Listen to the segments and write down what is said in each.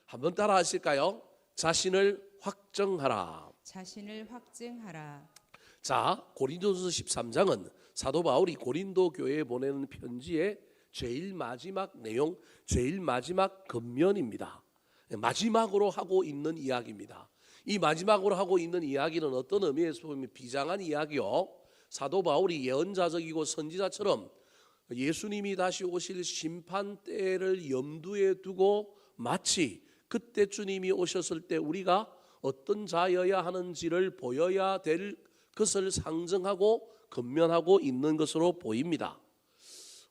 한번 따라 하실까요? 자신을 확정하라. 자신을 확증하라. 자, 고린도전서 13장은 사도 바울이 고린도 교회에 보내는 편지의 제일 마지막 내용, 제일 마지막 겉면입니다. 마지막으로 하고 있는 이야기입니다. 이 마지막으로 하고 있는 이야기는 어떤 의미에서 보면 비장한 이야기요, 사도 바울이 예언자적이고 선지자처럼 예수님이 다시 오실 심판 때를 염두에 두고 마치 그때 주님이 오셨을 때 우리가 어떤 자여야 하는지를 보여야 될 것을 상정하고 건면하고 있는 것으로 보입니다.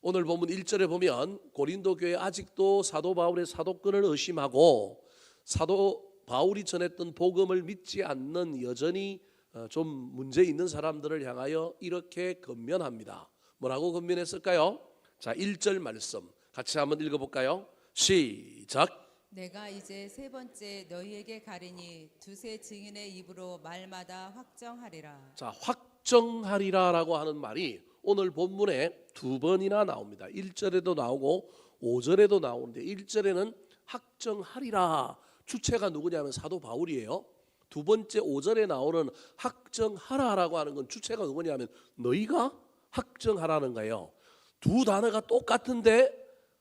오늘 본문 1절에 보면 고린도 교회 아직도 사도 바울의 사도권을 의심하고 사도 바울이 전했던 복음을 믿지 않는 여전히 좀 문제 있는 사람들을 향하여 이렇게 건면합니다. 뭐라고 건면했을까요? 자, 1절 말씀 같이 한번 읽어볼까요? 시작. 내가 이제 세 번째 너희에게 가리니 두세 증인의 입으로 말마다 확정하리라. 자, 확정하리라라고 하는 말이 오늘 본문에 두 번이나 나옵니다. 1절에도 나오고 5절에도 나오는데 1절에는 확정하리라, 주체가 누구냐면 사도 바울이에요. 두 번째 5절에 나오는 확정하라라고 하는 건 주체가 누구냐면 너희가 확정하라는 거예요. 두 단어가 똑같은데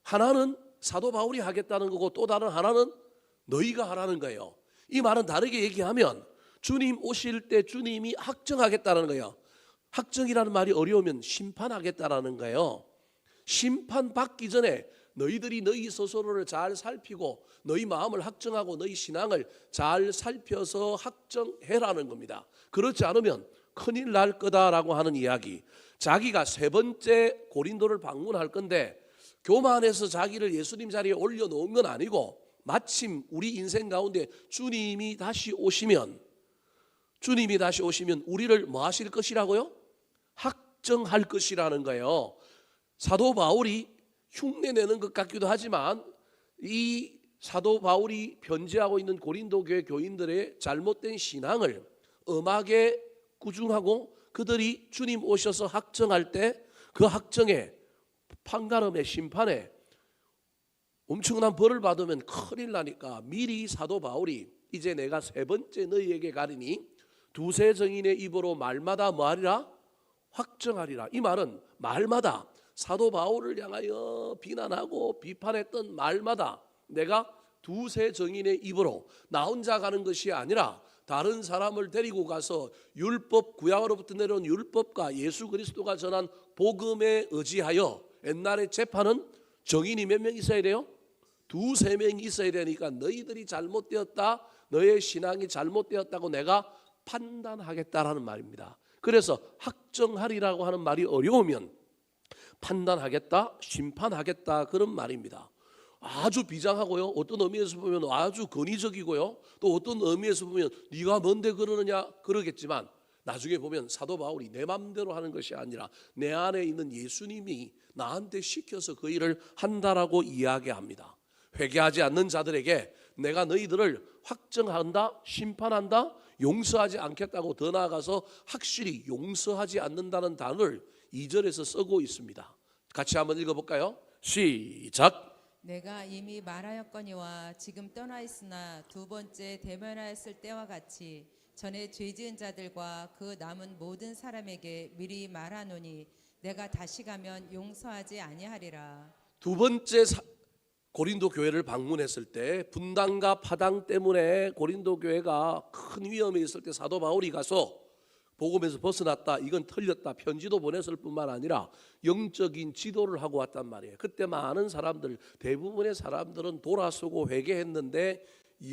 하나는 사도 바울이 하겠다는 거고 또 다른 하나는 너희가 하라는 거예요. 이 말은 다르게 얘기하면 주님 오실 때 주님이 확정하겠다는 거예요. 확정이라는 말이 어려우면 심판하겠다라는 거예요. 심판받기 전에 너희들이 너희 스스로를 잘 살피고 너희 마음을 확정하고 너희 신앙을 잘 살펴서 확정해라는 겁니다. 그렇지 않으면 큰일 날 거다라고 하는 이야기. 자기가 세 번째 고린도를 방문할 건데 교만해서 자기를 예수님 자리에 올려놓은 건 아니고 마침 우리 인생 가운데 주님이 다시 오시면 우리를 뭐 하실 것이라고요? 확정할 것이라는 거예요. 사도 바울이 흉내내는 것 같기도 하지만 이 사도 바울이 변제하고 있는 고린도 교회 교인들의 잘못된 신앙을 엄하게 꾸중하고 그들이 주님 오셔서 확정할 때 그 확정에 판가름의 심판에 엄청난 벌을 받으면 큰일 나니까 미리 사도 바울이 이제 내가 세 번째 너희에게 가리니 두세 증인의 입으로 말마다 뭐하리라? 확정하리라. 이 말은 말마다 사도 바울을 향하여 비난하고 비판했던 말마다 내가 두세 증인의 입으로 나 혼자 가는 것이 아니라 다른 사람을 데리고 가서 율법, 구약으로부터 내려온 율법과 예수 그리스도가 전한 복음에 의지하여 옛날에 재판은 정인이 몇 명 있어야 돼요? 두세 명이 있어야 되니까 너희들이 잘못되었다, 너의 신앙이 잘못되었다고 내가 판단하겠다라는 말입니다. 그래서 확정하리라고 하는 말이 어려우면 판단하겠다, 심판하겠다 그런 말입니다. 아주 비장하고요, 어떤 의미에서 보면 아주 권위적이고요, 또 어떤 의미에서 보면 네가 뭔데 그러느냐 그러겠지만 나중에 보면 사도 바울이 내 맘대로 하는 것이 아니라 내 안에 있는 예수님이 나한테 시켜서 그 일을 한다라고 이야기합니다. 회개하지 않는 자들에게 내가 너희들을 확정한다, 심판한다, 용서하지 않겠다고 더 나아가서 확실히 용서하지 않는다는 단어를 2절에서 쓰고 있습니다. 같이 한번 읽어볼까요? 시작. 내가 이미 말하였거니와 지금 떠나 있으나 두 번째 대면하였을 때와 같이 전에 죄 지은 자들과 그 남은 모든 사람에게 미리 말하노니 내가 다시 가면 용서하지 아니하리라. 두 번째 고린도 교회를 방문했을 때 분당과 파당 때문에 고린도 교회가 큰 위험에 있을 때 사도 바울이 가서 복음에서 벗어났다, 이건 틀렸다, 편지도 보냈을 뿐만 아니라 영적인 지도를 하고 왔단 말이에요. 그때 많은 사람들, 대부분의 사람들은 돌아서고 회개했는데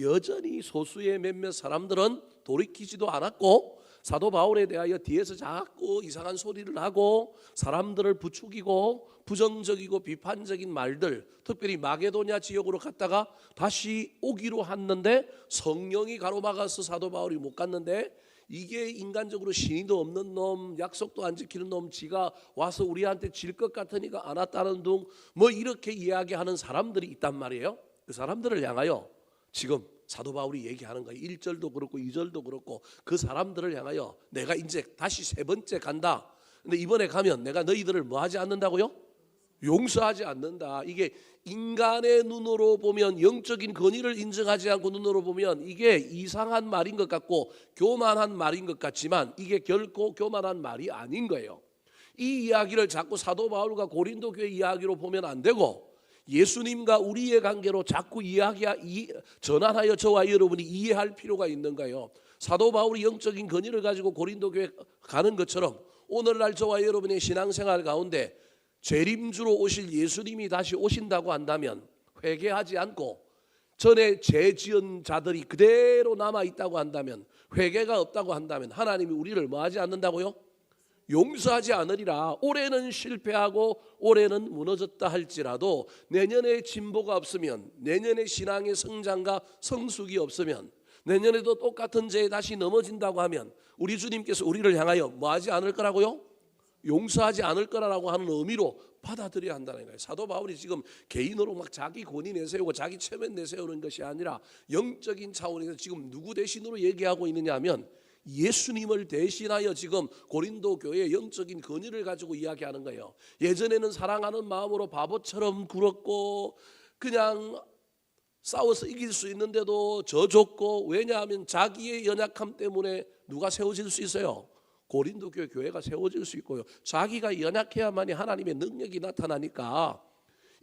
여전히 소수의 몇몇 사람들은 돌이키지도 않았고 사도 바울에 대하여 뒤에서 자꾸 이상한 소리를 하고 사람들을 부추기고 부정적이고 비판적인 말들, 특별히 마게도냐 지역으로 갔다가 다시 오기로 했는데 성령이 가로막아서 사도 바울이 못 갔는데 이게 인간적으로 신의도 없는 놈, 약속도 안 지키는 놈, 지가 와서 우리한테 질 것 같으니까 안 왔다는 둥, 뭐 이렇게 이야기하는 사람들이 있단 말이에요. 그 사람들을 향하여 지금 사도 바울이 얘기하는 거예요. 1절도 그렇고 2절도 그렇고 그 사람들을 향하여 내가 이제 다시 세 번째 간다. 근데 이번에 가면 내가 너희들을 뭐 하지 않는다고요? 용서하지 않는다. 이게 인간의 눈으로 보면, 영적인 권위를 인정하지 않고 눈으로 보면 이게 이상한 말인 것 같고 교만한 말인 것 같지만 이게 결코 교만한 말이 아닌 거예요. 이 이야기를 자꾸 사도 바울과 고린도 교회 이야기로 보면 안 되고 예수님과 우리의 관계로 자꾸 전환하여 저와 여러분이 이해할 필요가 있는 거예요. 사도 바울이 영적인 권위를 가지고 고린도 교회 가는 것처럼 오늘날 저와 여러분의 신앙생활 가운데 재림주로 오실 예수님이 다시 오신다고 한다면 회개하지 않고 전에 죄 지은 자들이 그대로 남아있다고 한다면, 회개가 없다고 한다면 하나님이 우리를 뭐하지 않는다고요? 용서하지 않으리라. 올해는 실패하고 올해는 무너졌다 할지라도 내년에 진보가 없으면, 내년에 신앙의 성장과 성숙이 없으면, 내년에도 똑같은 죄에 다시 넘어진다고 하면 우리 주님께서 우리를 향하여 뭐하지 않을 거라고요? 용서하지 않을 거라고 하는 의미로 받아들여야 한다는 거예요. 사도 바울이 지금 개인으로 막 자기 권위 내세우고 자기 체면 내세우는 것이 아니라 영적인 차원에서 지금 누구 대신으로 얘기하고 있느냐 하면 예수님을 대신하여 지금 고린도 교회의 영적인 권위를 가지고 이야기하는 거예요. 예전에는 사랑하는 마음으로 바보처럼 굴었고 그냥 싸워서 이길 수 있는데도 져줬고, 왜냐하면 자기의 연약함 때문에 누가 세워질 수 있어요? 고린도 교회가 세워질 수 있고요. 자기가 연약해야만이 하나님의 능력이 나타나니까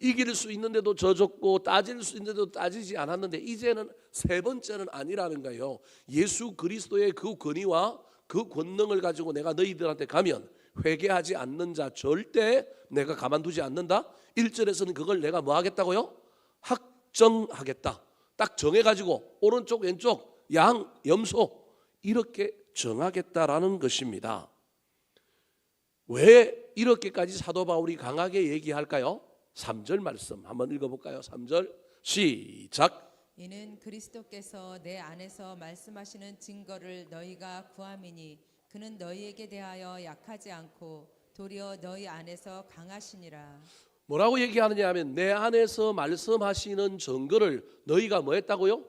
이길 수 있는데도 져줬고 따질 수 있는데도 따지지 않았는데 이제는 세 번째는 아니라는 거예요. 예수 그리스도의 그 권위와 그 권능을 가지고 내가 너희들한테 가면 회개하지 않는 자 절대 내가 가만두지 않는다. 1절에서는 그걸 내가 뭐 하겠다고요? 확정하겠다. 딱 정해가지고 오른쪽 왼쪽 양 염소 이렇게 정하겠다라는 것입니다. 왜 이렇게까지 사도 바울이 강하게 얘기할까요? 3절 말씀 한번 읽어볼까요? 3절 시작. 이는 그리스도께서 내 안에서 말씀하시는 증거를 너희가 구함이니 그는 너희에게 대하여 약하지 않고 도리어 너희 안에서 강하시니라. 뭐라고 얘기하느냐 하면 내 안에서 말씀하시는 증거를 너희가 뭐 했다고요?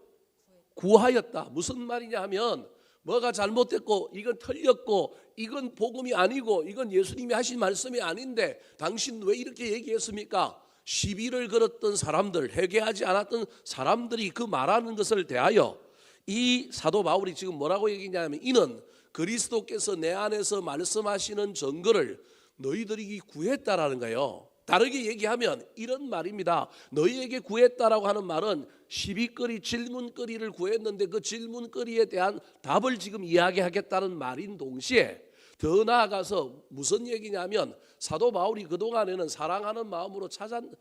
구하였다. 무슨 말이냐 하면 뭐가 잘못됐고 이건 틀렸고 이건 복음이 아니고 이건 예수님이 하신 말씀이 아닌데 당신 왜 이렇게 얘기했습니까? 시비를 걸었던 사람들, 회개하지 않았던 사람들이 그 말하는 것을 대하여 이 사도 바울이 지금 뭐라고 얘기냐면 이는 그리스도께서 내 안에서 말씀하시는 증거를 너희들이 구했다라는 거예요. 다르게 얘기하면 이런 말입니다. 너희에게 구했다라고 하는 말은 시비거리, 질문거리를 구했는데 그 질문거리에 대한 답을 지금 이야기하겠다는 말인 동시에 더 나아가서 무슨 얘기냐면 사도 바울이 그동안에는 사랑하는 마음으로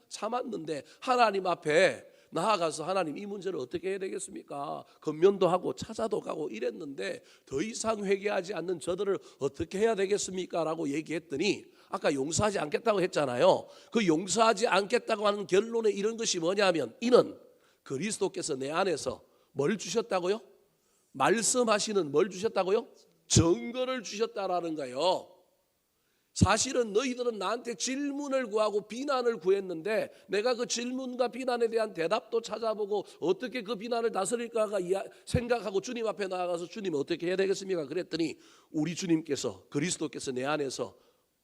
참았는데 하나님 앞에 나아가서 하나님 이 문제를 어떻게 해야 되겠습니까? 건면도 하고 찾아도 가고 이랬는데 더 이상 회개하지 않는 저들을 어떻게 해야 되겠습니까? 라고 얘기했더니 아까 용서하지 않겠다고 했잖아요. 그 용서하지 않겠다고 하는 결론에 이런 것이 뭐냐면 이는 그리스도께서 내 안에서 뭘 주셨다고요? 말씀하시는 뭘 주셨다고요? 증거를 주셨다라는 거예요. 사실은 너희들은 나한테 질문을 구하고 비난을 구했는데 내가 그 질문과 비난에 대한 대답도 찾아보고 어떻게 그 비난을 다스릴까 생각하고 주님 앞에 나아가서 주님 어떻게 해야 되겠습니까? 그랬더니 우리 주님께서 그리스도께서 내 안에서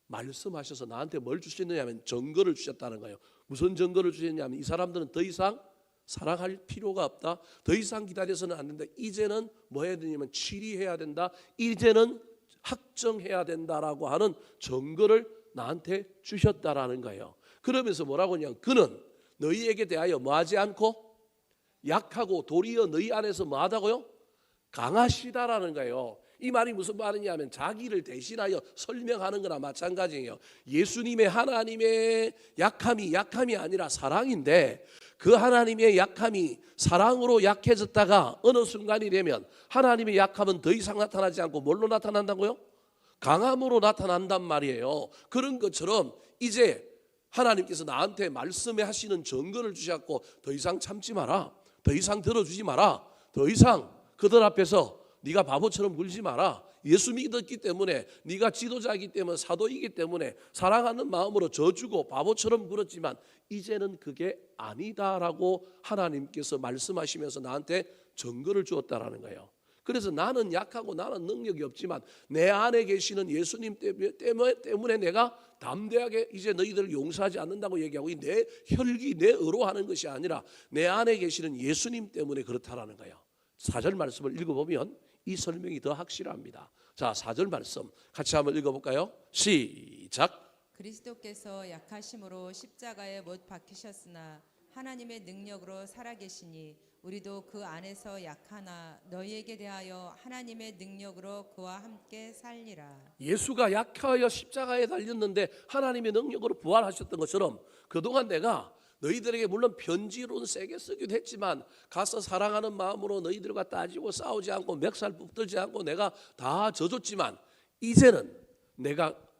말씀하셔서 나한테 뭘 주셨느냐 하면 증거를 주셨다는 거예요. 무슨 증거를 주셨냐면 이 사람들은 더 이상 사랑할 필요가 없다. 더 이상 기다려서는 안 된다. 이제는 뭐 해야 되냐면 치리해야 된다. 이제는 확정해야 된다라고 하는 증거를 나한테 주셨다라는 거예요. 그러면서 뭐라고 하냐면 그는 너희에게 대하여 뭐하지 않고 약하고 도리어 너희 안에서 뭐하다고요? 강하시다라는 거예요. 이 말이 무슨 말이냐면 자기를 대신하여 설명하는 거나 마찬가지예요. 예수님의 하나님의 약함이 아니라 사랑인데 그 하나님의 약함이 사랑으로 약해졌다가 어느 순간이 되면 하나님의 약함은 더 이상 나타나지 않고 뭘로 나타난다고요? 강함으로 나타난단 말이에요. 그런 것처럼 이제 하나님께서 나한테 말씀해 하시는 증거를 주셨고 더 이상 참지 마라. 더 이상 들어주지 마라. 더 이상 그들 앞에서 네가 바보처럼 굴지 마라. 예수 믿었기 때문에 네가 지도자이기 때문에 사도이기 때문에 사랑하는 마음으로 져주고 바보처럼 굴었지만 이제는 그게 아니다라고 하나님께서 말씀하시면서 나한테 증거를 주었다라는 거예요. 그래서 나는 약하고 나는 능력이 없지만 내 안에 계시는 예수님 때문에 내가 담대하게 이제 너희들을 용서하지 않는다고 얘기하고, 내 혈기 내 의로 하는 것이 아니라 내 안에 계시는 예수님 때문에 그렇다라는 거예요. 4절 말씀을 읽어보면 이 설명이 더 확실합니다. 자, 4절 말씀 같이 한번 읽어볼까요? 시작. 그리스도께서 약하심으로 십자가에 못 박히셨으나 하나님의 능력으로 살아계시니 우리도 그 안에서 약하나 너희에게 대하여 하나님의 능력으로 그와 함께 살리라. 예수가 약하여 십자가에 달렸는데 하나님의 능력으로 부활하셨던 것처럼 그동안 내가 너희들에게 물론 편지로는 세게 쓰기도 했지만 가서 사랑하는 마음으로 너희들과 따지고 싸우지 않고 멱살 붙들지 않고 내가 다 져줬지만 이제는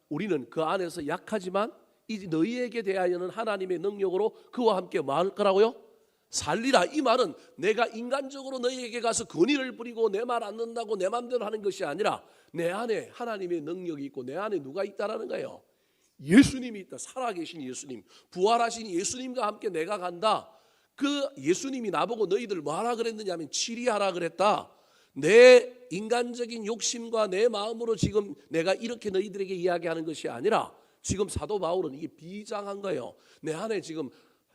우리는 그 안에서 약하지만 이제 너희에게 대하여는 하나님의 능력으로 그와 함께 뭐 할 거라고요? 살리라. 이 말은 내가 인간적으로 너희에게 가서 권위를 부리고 내 말 안 듣는다고 내 마음대로 하는 것이 아니라 내 안에 하나님의 능력이 있고 내 안에 누가 있다라는 거예요. 예수님이 있다. 살아계신 예수님, 부활하신 예수님과 함께 내가 간다. 그 예수님이 나보고 너희들 뭐 하라 그랬느냐 하면 치리하라 그랬다. 내 인간적인 욕심과 내 마음으로 지금 내가 이렇게 너희들에게 이야기하는 것이 아니라 지금 사도 바울은 이게 비장한 거예요. 내 안에 지금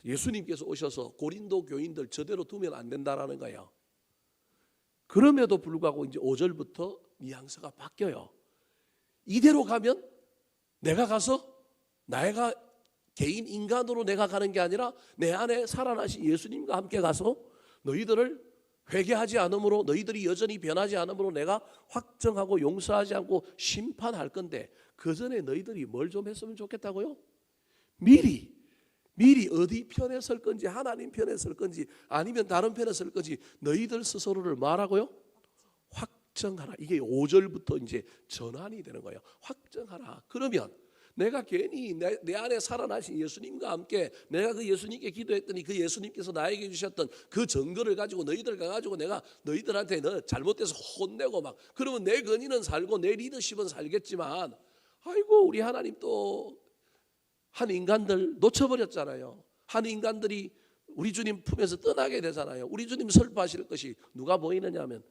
예수님께서 오셔서 고린도 교인들 저대로 두면 안 된다라는 거예요. 그럼에도 불구하고 이제 5절부터 뉘앙스가 바뀌어요. 이대로 가면 내가 가서 내가 개인 인간으로 내가 가는 게 아니라 내 안에 살아나신 예수님과 함께 가서 너희들을 회개하지 않으므로, 너희들이 여전히 변하지 않으므로 내가 확정하고 용서하지 않고 심판할 건데 그 전에 너희들이 뭘 좀 했으면 좋겠다고요? 미리 어디 편에 설 건지, 하나님 편에 설 건지 아니면 다른 편에 설 건지 너희들 스스로를 말하고요, 확정하라. 이게 5절부터 이제 전환이 되는 거예요. 확정하라. 그러면 내가 괜히 내 안에 살아나신 예수님과 함께 내가 그 예수님께 기도했더니 그 예수님께서 나에게 주셨던 그 증거를 가지고 너희들 가가지고 내가 너희들한테 너 잘못돼서 혼내고 막 그러면 내 권위는 살고 내 리더십은 살겠지만, 아이고 우리 하나님 또 한 인간들 놓쳐버렸잖아요. 한 인간들이 우리 주님 품에서 떠나게 되잖아요. 우리 주님 설파하실 것이 누가 보이느냐 하면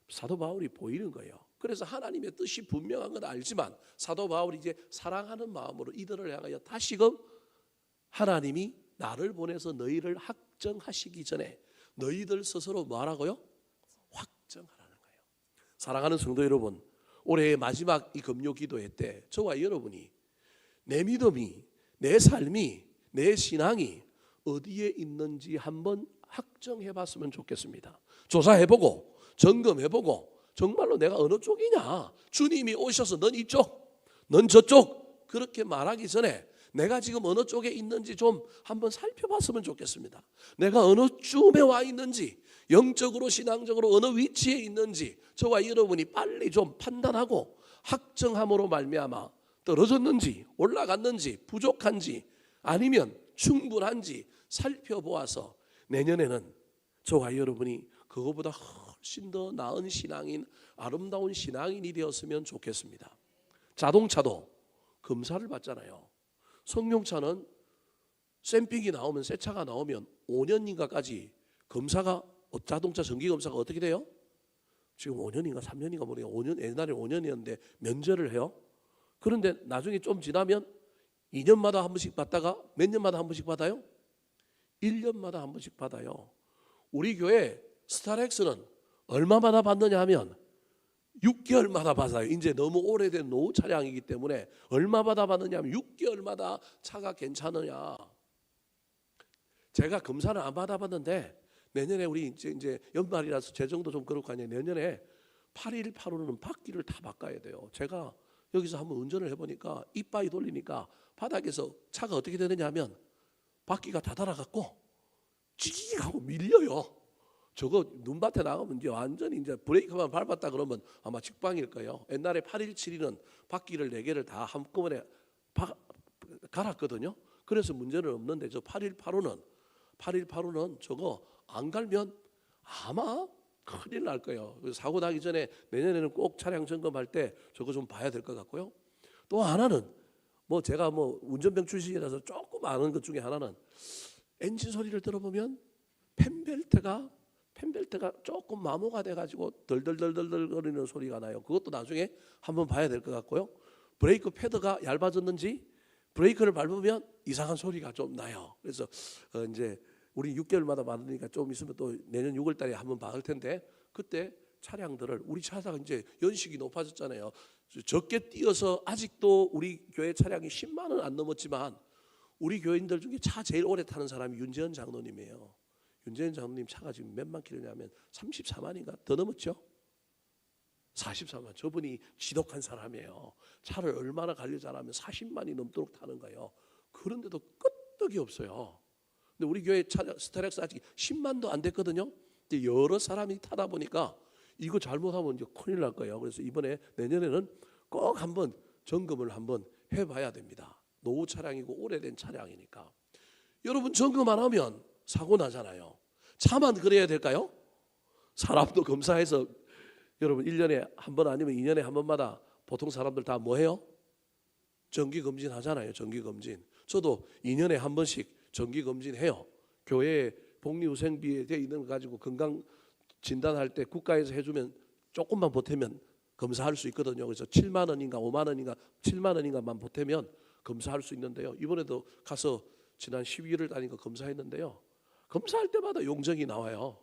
사도 바울이 보이는 거예요. 그래서 하나님의 뜻이 분명한 건 알지만 사도 바울이 이제 사랑하는 마음으로 이들을 향하여 다시금 하나님이 나를 보내서 너희를 확정하시기 전에 너희들 스스로 뭐하라고요? 확정하라는 거예요. 사랑하는 성도 여러분, 올해의 마지막 이 금요 기도회 때 저와 여러분이 내 믿음이, 내 삶이, 내 신앙이 어디에 있는지 한번 확정해 봤으면 좋겠습니다. 조사해보고 점검해보고 정말로 내가 어느 쪽이냐, 주님이 오셔서 넌 이쪽 넌 저쪽 그렇게 말하기 전에 내가 지금 어느 쪽에 있는지 좀 한번 살펴봤으면 좋겠습니다. 내가 어느 쯤에 와 있는지, 영적으로 신앙적으로 어느 위치에 있는지 저와 여러분이 빨리 좀 판단하고 확정함으로 말미암아 떨어졌는지 올라갔는지 부족한지 아니면 충분한지 살펴보아서 내년에는 저와 여러분이 그거보다 훨씬 더 나은 신앙인, 아름다운 신앙인이 되었으면 좋겠습니다. 자동차도 검사를 받잖아요. 성용차는 샘픽이 나오면, 새 차가 나오면 5년인가까지 검사가, 자동차 정기 검사가 어떻게 돼요? 지금 5년인가 3년인가 모르겠어요. 5년, 옛날에 5년이었는데 면제를 해요. 그런데 나중에 좀 지나면 2년마다 한 번씩 받다가 몇 년마다 한 번씩 받아요? 1년마다 한 번씩 받아요. 우리 교회 스타렉스는 얼마마다 받느냐 하면 6개월마다 받아요. 이제 너무 오래된 노후 차량이기 때문에 얼마마다 받느냐 하면 6개월마다 차가 괜찮으냐. 제가 검사는 안 받아봤는데 내년에 우리 이제 연말이라서 재정도 좀 그렇고 하니 내년에 8일 8호는 바퀴를 다 바꿔야 돼요. 제가 여기서 한번 운전을 해보니까 이빠이 돌리니까 바닥에서 차가 어떻게 되느냐 하면 바퀴가 다 달아갖고 찌익 하고 밀려요. 저거 눈밭에 나가면 이제 완전히 이제 브레이크만 밟았다 그러면 아마 직방일 거예요. 옛날에 817은 바퀴를 4개를 다 한꺼번에 갈았거든요. 그래서 문제는 없는데 저 818호는 저거 안 갈면 아마 큰일 날 거예요. 사고 나기 전에 내년에는 꼭 차량 점검할 때 저거 좀 봐야 될 것 같고요. 또 하나는 제가 운전병 출신이라서 조금 아는 것 중에 하나는 엔진 소리를 들어보면 펜벨트가 펜벨트가 조금 마모가 돼가지고 덜덜덜덜덜 거리는 소리가 나요. 그것도 나중에 한번 봐야 될 것 같고요. 브레이크 패드가 얇아졌는지 브레이크를 밟으면 이상한 소리가 좀 나요. 그래서 이제 우리 6개월마다 받으니까 좀 있으면 또 내년 6월 달에 한번 받을 텐데, 그때 차량들을, 우리 차가 이제 연식이 높아졌잖아요. 적게 뛰어서 아직도 우리 교회 차량이 10만 원 안 넘었지만 우리 교인들 중에 차 제일 오래 타는 사람이 윤재현 장로님이에요. 윤재현 장로님 차가 지금 몇만 킬로냐면 34만인가 더 넘었죠. 44만. 저분이 지독한 사람이에요. 차를 얼마나 관리 잘하면 40만이 넘도록 타는 거예요. 그런데도 끄떡이 없어요. 근데 우리 교회 차 스타렉스 아직 10만도 안 됐거든요. 근데 여러 사람이 타다 보니까 이거 잘못하면 이제 큰일 날 거예요. 그래서 이번에 내년에는 꼭 한번 점검을 한번 해봐야 됩니다. 노후 차량이고 오래된 차량이니까. 여러분, 점검 안 하면 사고 나잖아요. 차만 그래야 될까요? 사람도 검사해서 여러분 1년에 한 번 아니면 2년에 한 번마다 보통 사람들 다 뭐 해요? 정기 검진 하잖아요. 정기 검진. 저도 2년에 한 번씩 정기 검진 해요. 교회 복리후생비에 돼 있는 거 가지고 건강 진단할 때 국가에서 해주면 조금만 보태면 검사할 수 있거든요. 그래서 7만 원인가 5만 원인가 7만 원인가만 보태면 검사할 수 있는데요. 이번에도 가서 지난 12일을 다니까 검사했는데요. 검사할 때마다 용적이 나와요.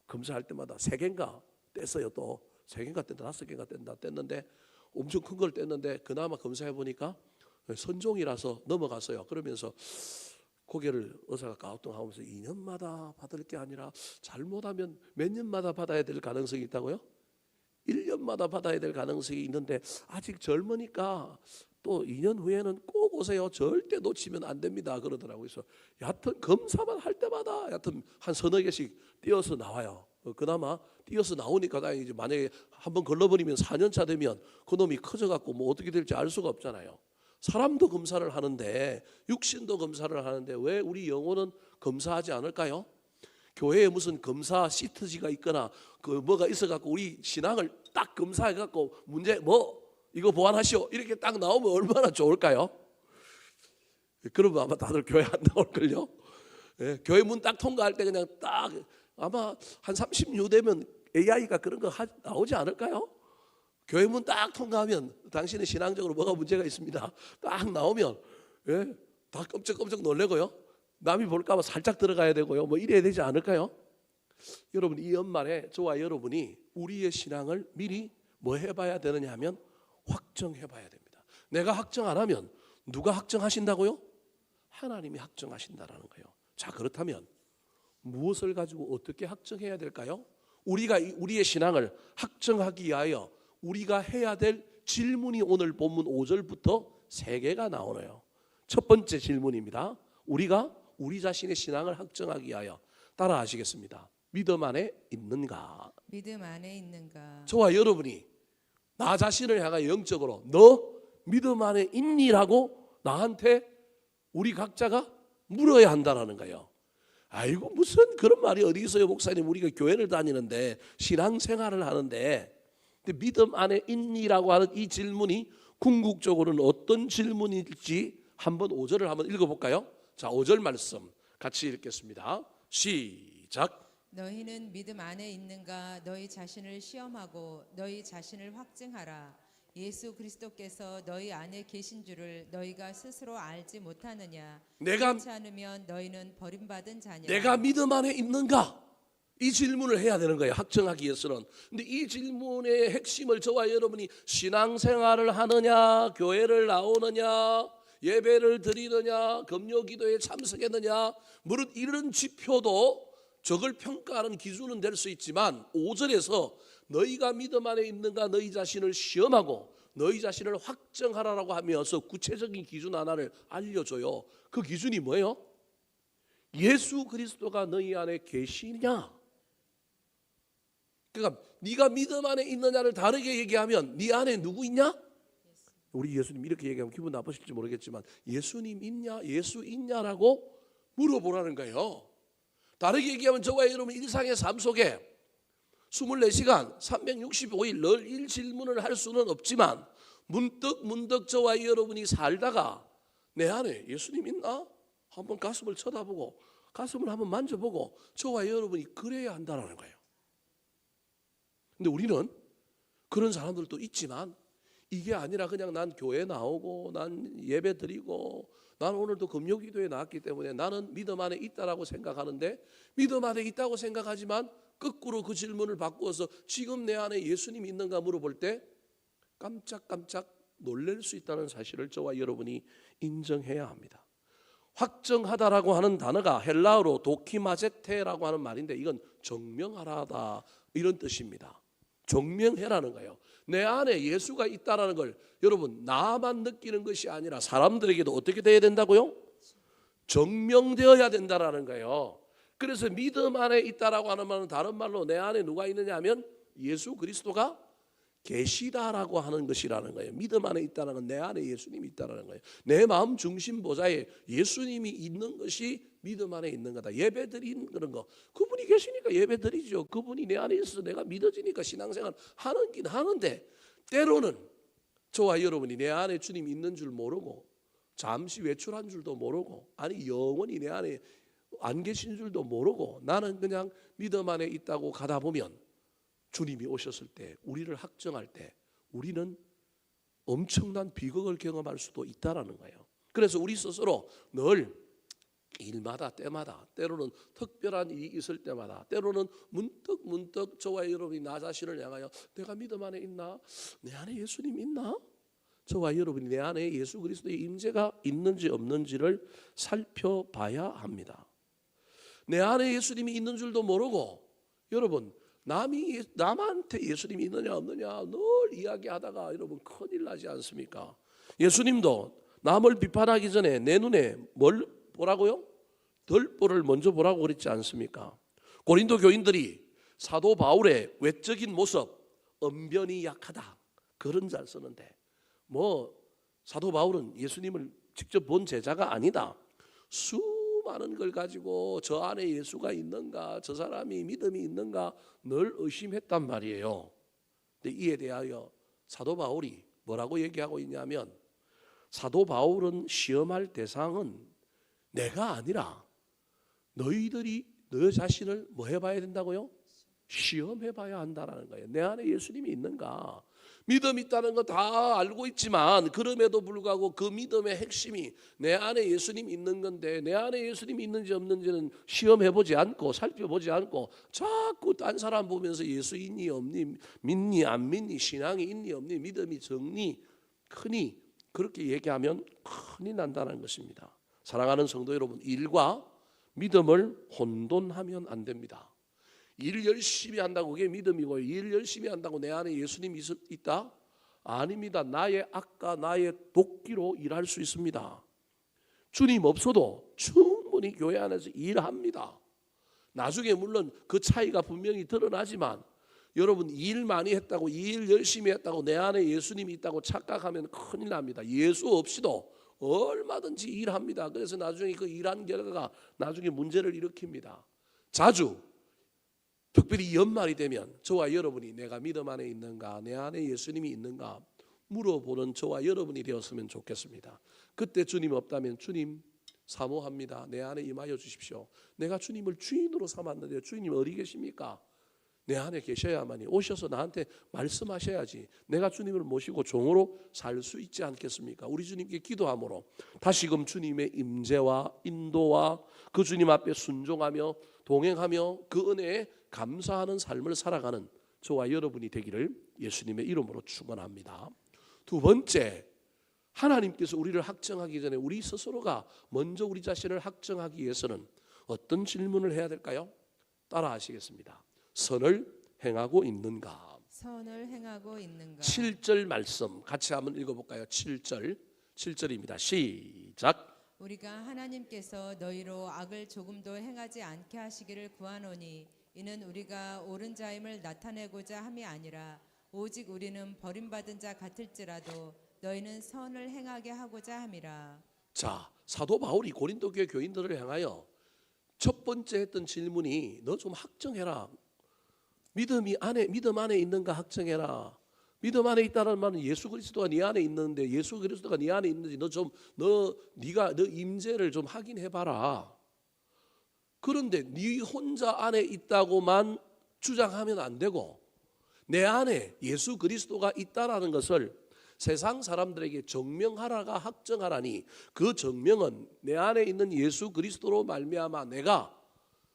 검사할 때마다 3개인가 뗐어요. 또 3개인가 뗐다 5개인가 뗐는데 엄청 큰 걸 뗐는데 그나마 검사해 보니까 선종이라서 넘어갔어요. 그러면서 고개를 의사가 가우뚱하면서 2년마다 받을 게 아니라 잘못하면 몇 년마다 받아야 될 가능성이 있다고요? 1년마다 받아야 될 가능성이 있는데 아직 젊으니까 또 2년 후에는 꼭 오세요. 절대 놓치면 안 됩니다. 그러더라고요. 그래서 여하튼 검사만 할 때마다 여하튼 한 서너 개씩 띄어서 나와요. 그나마 띄어서 나오니까 다행이지. 만약에 한번 걸러버리면 4년차 되면 그놈이 커져갖고 뭐 어떻게 될지 알 수가 없잖아요. 사람도 검사를 하는데 육신도 검사를 하는데 왜 우리 영혼은 검사하지 않을까요? 교회에 무슨 검사 시트지가 있거나 그 뭐가 있어갖고 우리 신앙을 딱 검사해갖고 문제 뭐 이거 보완하시오 이렇게 딱 나오면 얼마나 좋을까요? 그러면 아마 다들 교회 안 나올걸요. 예, 교회 문 딱 통과할 때 그냥 딱 아마 한 30년 되면 AI가 그런 거 나오지 않을까요? 교회 문 딱 통과하면 당신의 신앙적으로 뭐가 문제가 있습니다. 딱 나오면 예, 다 깜짝깜짝 놀래고요. 남이 볼까 봐 살짝 들어가야 되고요. 뭐 이래야 되지 않을까요? 여러분, 이 연말에 저와 여러분이 우리의 신앙을 미리 뭐 해봐야 되느냐 하면 확정해봐야 됩니다. 내가 확정 안 하면 누가 확정하신다고요? 하나님이 확정하신다라는 거예요. 자, 그렇다면 무엇을 가지고 어떻게 확정해야 될까요? 우리가 우리의 신앙을 확정하기 위하여 우리가 해야 될 질문이 오늘 본문 5절부터 3개가 나오네요. 첫 번째 질문입니다. 우리가 우리 자신의 신앙을 확정하기 위하여 따라 하시겠습니다. 믿음 안에 있는가? 믿음 안에 있는가? 저와 여러분이 나 자신을 향하여 영적으로 너 믿음 안에 있니라고 나한테 우리 각자가 물어야 한다는 거예요. 아이고 무슨 그런 말이 어디 있어요 목사님. 우리가 교회를 다니는데 신앙생활을 하는데 근데 믿음 안에 있니라고 하는 이 질문이 궁극적으로는 어떤 질문일지 한번 5절을 한번 읽어볼까요? 자, 5절 말씀 같이 읽겠습니다. 시작. 너희는 믿음 안에 있는가? 너희 자신을 시험하고 너희 자신을 확증하라. 예수 그리스도께서 너희 안에 계신 줄을 너희가 스스로 알지 못하느냐? 그렇지 않으면 너희는 버림받은 자냐? 내가 믿음 안에 있는가? 이 질문을 해야 되는 거예요. 확정하기 위해서는. 근데 이 질문의 핵심을 저와 여러분이 신앙생활을 하느냐, 교회를 나오느냐, 예배를 드리느냐, 금요기도에 참석했느냐, 물론 이런 지표도 저걸 평가하는 기준은 될 수 있지만 5절에서 너희가 믿음 안에 있는가 너희 자신을 시험하고 너희 자신을 확정하라라고 하면서 구체적인 기준 하나를 알려줘요. 그 기준이 뭐예요? 예수 그리스도가 너희 안에 계시냐? 그러니까 네가 믿음 안에 있느냐를 다르게 얘기하면 네 안에 누구 있냐? 우리 예수님 이렇게 얘기하면 기분 나쁘실지 모르겠지만 예수님 있냐? 예수 있냐라고 물어보라는 거예요. 다르게 얘기하면 저와 여러분 일상의 삶 속에 24시간 365일 늘 일 질문을 할 수는 없지만 문득 저와 여러분이 살다가 내 안에 예수님 있나? 한번 가슴을 쳐다보고 가슴을 한번 만져보고 저와 여러분이 그래야 한다는 거예요. 근데 우리는 그런 사람들도 있지만 이게 아니라 그냥 난 교회 나오고 난 예배 드리고 난 오늘도 금요기도에 나왔기 때문에 나는 믿음 안에 있다라고 생각하는데, 믿음 안에 있다고 생각하지만 거꾸로 그 질문을 바꾸어서 지금 내 안에 예수님이 있는가 물어볼 때 깜짝깜짝 놀랄 수 있다는 사실을 저와 여러분이 인정해야 합니다. 확정하다라고 하는 단어가 헬라어로 도키마제테라고 하는 말인데, 이건 증명하라다 이런 뜻입니다. 증명해라는 거예요. 내 안에 예수가 있다라는 걸 여러분 나만 느끼는 것이 아니라 사람들에게도 어떻게 돼야 된다고요? 증명되어야 된다라는 거예요. 그래서 믿음 안에 있다라고 하는 말은 다른 말로 내 안에 누가 있느냐 하면 예수 그리스도가 계시다라고 하는 것이라는 거예요. 믿음 안에 있다는 건 내 안에 예수님이 있다는 거예요. 내 마음 중심 보좌에 예수님이 있는 것이 믿음 안에 있는 거다. 예배 드린 그런 거, 그분이 계시니까 예배 드리죠. 그분이 내 안에 있어서 내가 믿어지니까 신앙생활 하긴 하는데, 때로는 저와 여러분이 내 안에 주님이 있는 줄 모르고 잠시 외출한 줄도 모르고, 아니 영원히 내 안에 안 계신 줄도 모르고 나는 그냥 믿음 안에 있다고 가다 보면 주님이 오셨을 때, 우리를 확정할 때 우리는 엄청난 비극을 경험할 수도 있다라는 거예요. 그래서 우리 스스로 늘 일마다 때마다, 때로는 특별한 일이 있을 때마다, 때로는 문득 저와 여러분이 나 자신을 향하여 내가 믿음 안에 있나? 내 안에 예수님 있나? 저와 여러분이 내 안에 예수 그리스도의 임재가 있는지 없는지를 살펴봐야 합니다. 내 안에 예수님이 있는 줄도 모르고 여러분 남한테 예수님이 있느냐 없느냐 늘 이야기하다가 여러분 큰일 나지 않습니까? 예수님도 남을 비판하기 전에 내 눈에 뭘 보라고요? 덜보를 먼저 보라고 그랬지 않습니까? 고린도 교인들이 사도 바울의 외적인 모습, 언변이 약하다 그런 잘 쓰는데, 사도 바울은 예수님을 직접 본 제자가 아니다. 수많은 걸 가지고 저 안에 예수가 있는가, 저 사람이 믿음이 있는가 늘 의심했단 말이에요. 근데 이에 대하여 사도 바울이 뭐라고 얘기하고 있냐면, 사도 바울은 시험할 대상은 내가 아니라 너희들이 너 자신을 뭐 해봐야 된다고요? 시험해봐야 한다는 거예요. 내 안에 예수님이 있는가? 믿음이 있다는 거 다 알고 있지만 그럼에도 불구하고 그 믿음의 핵심이 내 안에 예수님이 있는 건데, 내 안에 예수님이 있는지 없는지는 시험해보지 않고 살펴보지 않고 자꾸 딴 사람 보면서 예수 있니 없니, 믿니 안 믿니, 신앙이 있니 없니, 믿음이 적니 크니 그렇게 얘기하면 큰일 난다는 것입니다. 사랑하는 성도 여러분, 일과 믿음을 혼돈하면 안 됩니다. 일 열심히 한다고 그게 믿음이고요. 일 열심히 한다고 내 안에 예수님이 있다? 아닙니다. 나의 악과 나의 도끼로 일할 수 있습니다. 주님 없어도 충분히 교회 안에서 일합니다. 나중에 물론 그 차이가 분명히 드러나지만 여러분 일 많이 했다고, 일 열심히 했다고 내 안에 예수님이 있다고 착각하면 큰일 납니다. 예수 없이도 얼마든지 일합니다. 그래서 나중에 그 일한 결과가 나중에 문제를 일으킵니다. 자주 특별히 연말이 되면 저와 여러분이 내가 믿음 안에 있는가, 내 안에 예수님이 있는가 물어보는 저와 여러분이 되었으면 좋겠습니다. 그때 주님 없다면 주님 사모합니다. 내 안에 임하여 주십시오. 내가 주님을 주인으로 삼았는데 주님 어디 계십니까? 내 안에 계셔야만이 오셔서 나한테 말씀하셔야지 내가 주님을 모시고 종으로 살 수 있지 않겠습니까? 우리 주님께 기도함으로 다시금 주님의 임재와 인도와 그 주님 앞에 순종하며 동행하며 그 은혜에 감사하는 삶을 살아가는 저와 여러분이 되기를 예수님의 이름으로 축원합니다. 두 번째, 하나님께서 우리를 확정하기 전에 우리 스스로가 먼저 우리 자신을 확정하기 위해서는 어떤 질문을 해야 될까요? 따라 하시겠습니다. 선을 행하고 있는가? 선을 행하고 있는가? 7절 말씀 같이 한번 읽어볼까요? 7절입니다. 시작. 우리가 하나님께서 너희로 악을 조금도 행하지 않게 하시기를 구하노니 이는 우리가 옳은 자임을 나타내고자 함이 아니라 오직 우리는 버림받은 자 같을지라도 너희는 선을 행하게 하고자 함이라. 자, 사도 바울이 고린도 교회 교인들을 향하여 첫 번째 했던 질문이 너 좀 확정해라. 믿음 안에 있는가 확정해라. 믿음 안에 있다는 말은 예수 그리스도가 네 안에 있는데 예수 그리스도가 네 안에 있는지 너 임재를 좀 확인해 봐라. 그런데 네 혼자 안에 있다고만 주장하면 안 되고 내 안에 예수 그리스도가 있다라는 것을 세상 사람들에게 증명하라가 확정하라니, 그 증명은 내 안에 있는 예수 그리스도로 말미암아 내가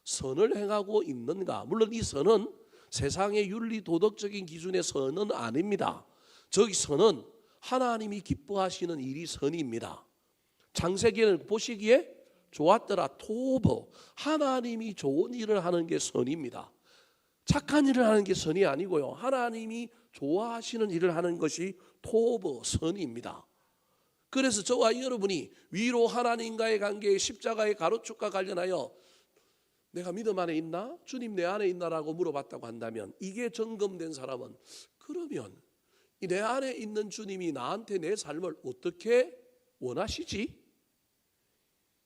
선을 행하고 있는가. 물론 이 선은 세상의 윤리 도덕적인 기준의 선은 아닙니다. 저기 선은 하나님이 기뻐하시는 일이 선입니다. 창세기에는 보시기에 좋았더라, 토브, 하나님이 좋은 일을 하는 게 선입니다. 착한 일을 하는 게 선이 아니고요, 하나님이 좋아하시는 일을 하는 것이 토브, 선입니다. 그래서 저와 여러분이 위로 하나님과의 관계에 십자가의 가로축과 관련하여 내가 믿음 안에 있나? 주님 내 안에 있나라고 물어봤다고 한다면, 이게 점검된 사람은 그러면 내 안에 있는 주님이 나한테 내 삶을 어떻게 원하시지?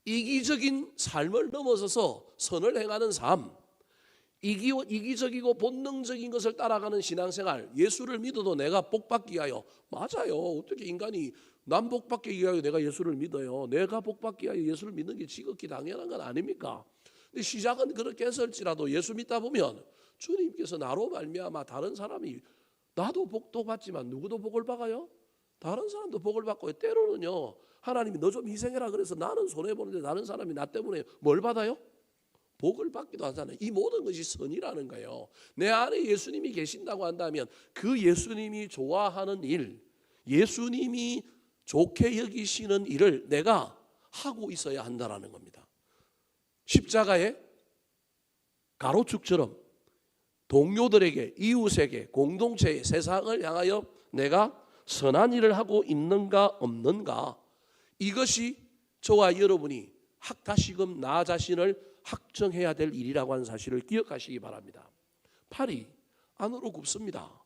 이기적인 삶을 넘어서서 선을 행하는 삶, 이기적이고 본능적인 것을 따라가는 신앙생활, 예수를 믿어도 내가 복받기 위하여, 맞아요. 어떻게 인간이 남 복받기 위하여 내가 예수를 믿어요? 내가 복받기 위하여 예수를 믿는 게 지극히 당연한 건 아닙니까? 근데 시작은 그렇게 했을지라도 예수 믿다 보면 주님께서 나로 말미암아 다른 사람이, 나도 복도 받지만 누구도 복을 받아요? 다른 사람도 복을 받고, 때로는요 하나님이 너 좀 희생해라 그래서 나는 손해보는데 다른 사람이 나 때문에 뭘 받아요? 복을 받기도 하잖아요. 이 모든 것이 선이라는 거예요. 내 안에 예수님이 계신다고 한다면 그 예수님이 좋아하는 일, 예수님이 좋게 여기시는 일을 내가 하고 있어야 한다는 겁니다. 십자가의 가로축처럼 동료들에게, 이웃에게, 공동체에, 세상을 향하여 내가 선한 일을 하고 있는가 없는가, 이것이 저와 여러분이 다시금 나 자신을 확정해야 될 일이라고 하는 사실을 기억하시기 바랍니다. 팔이 안으로 굽습니다.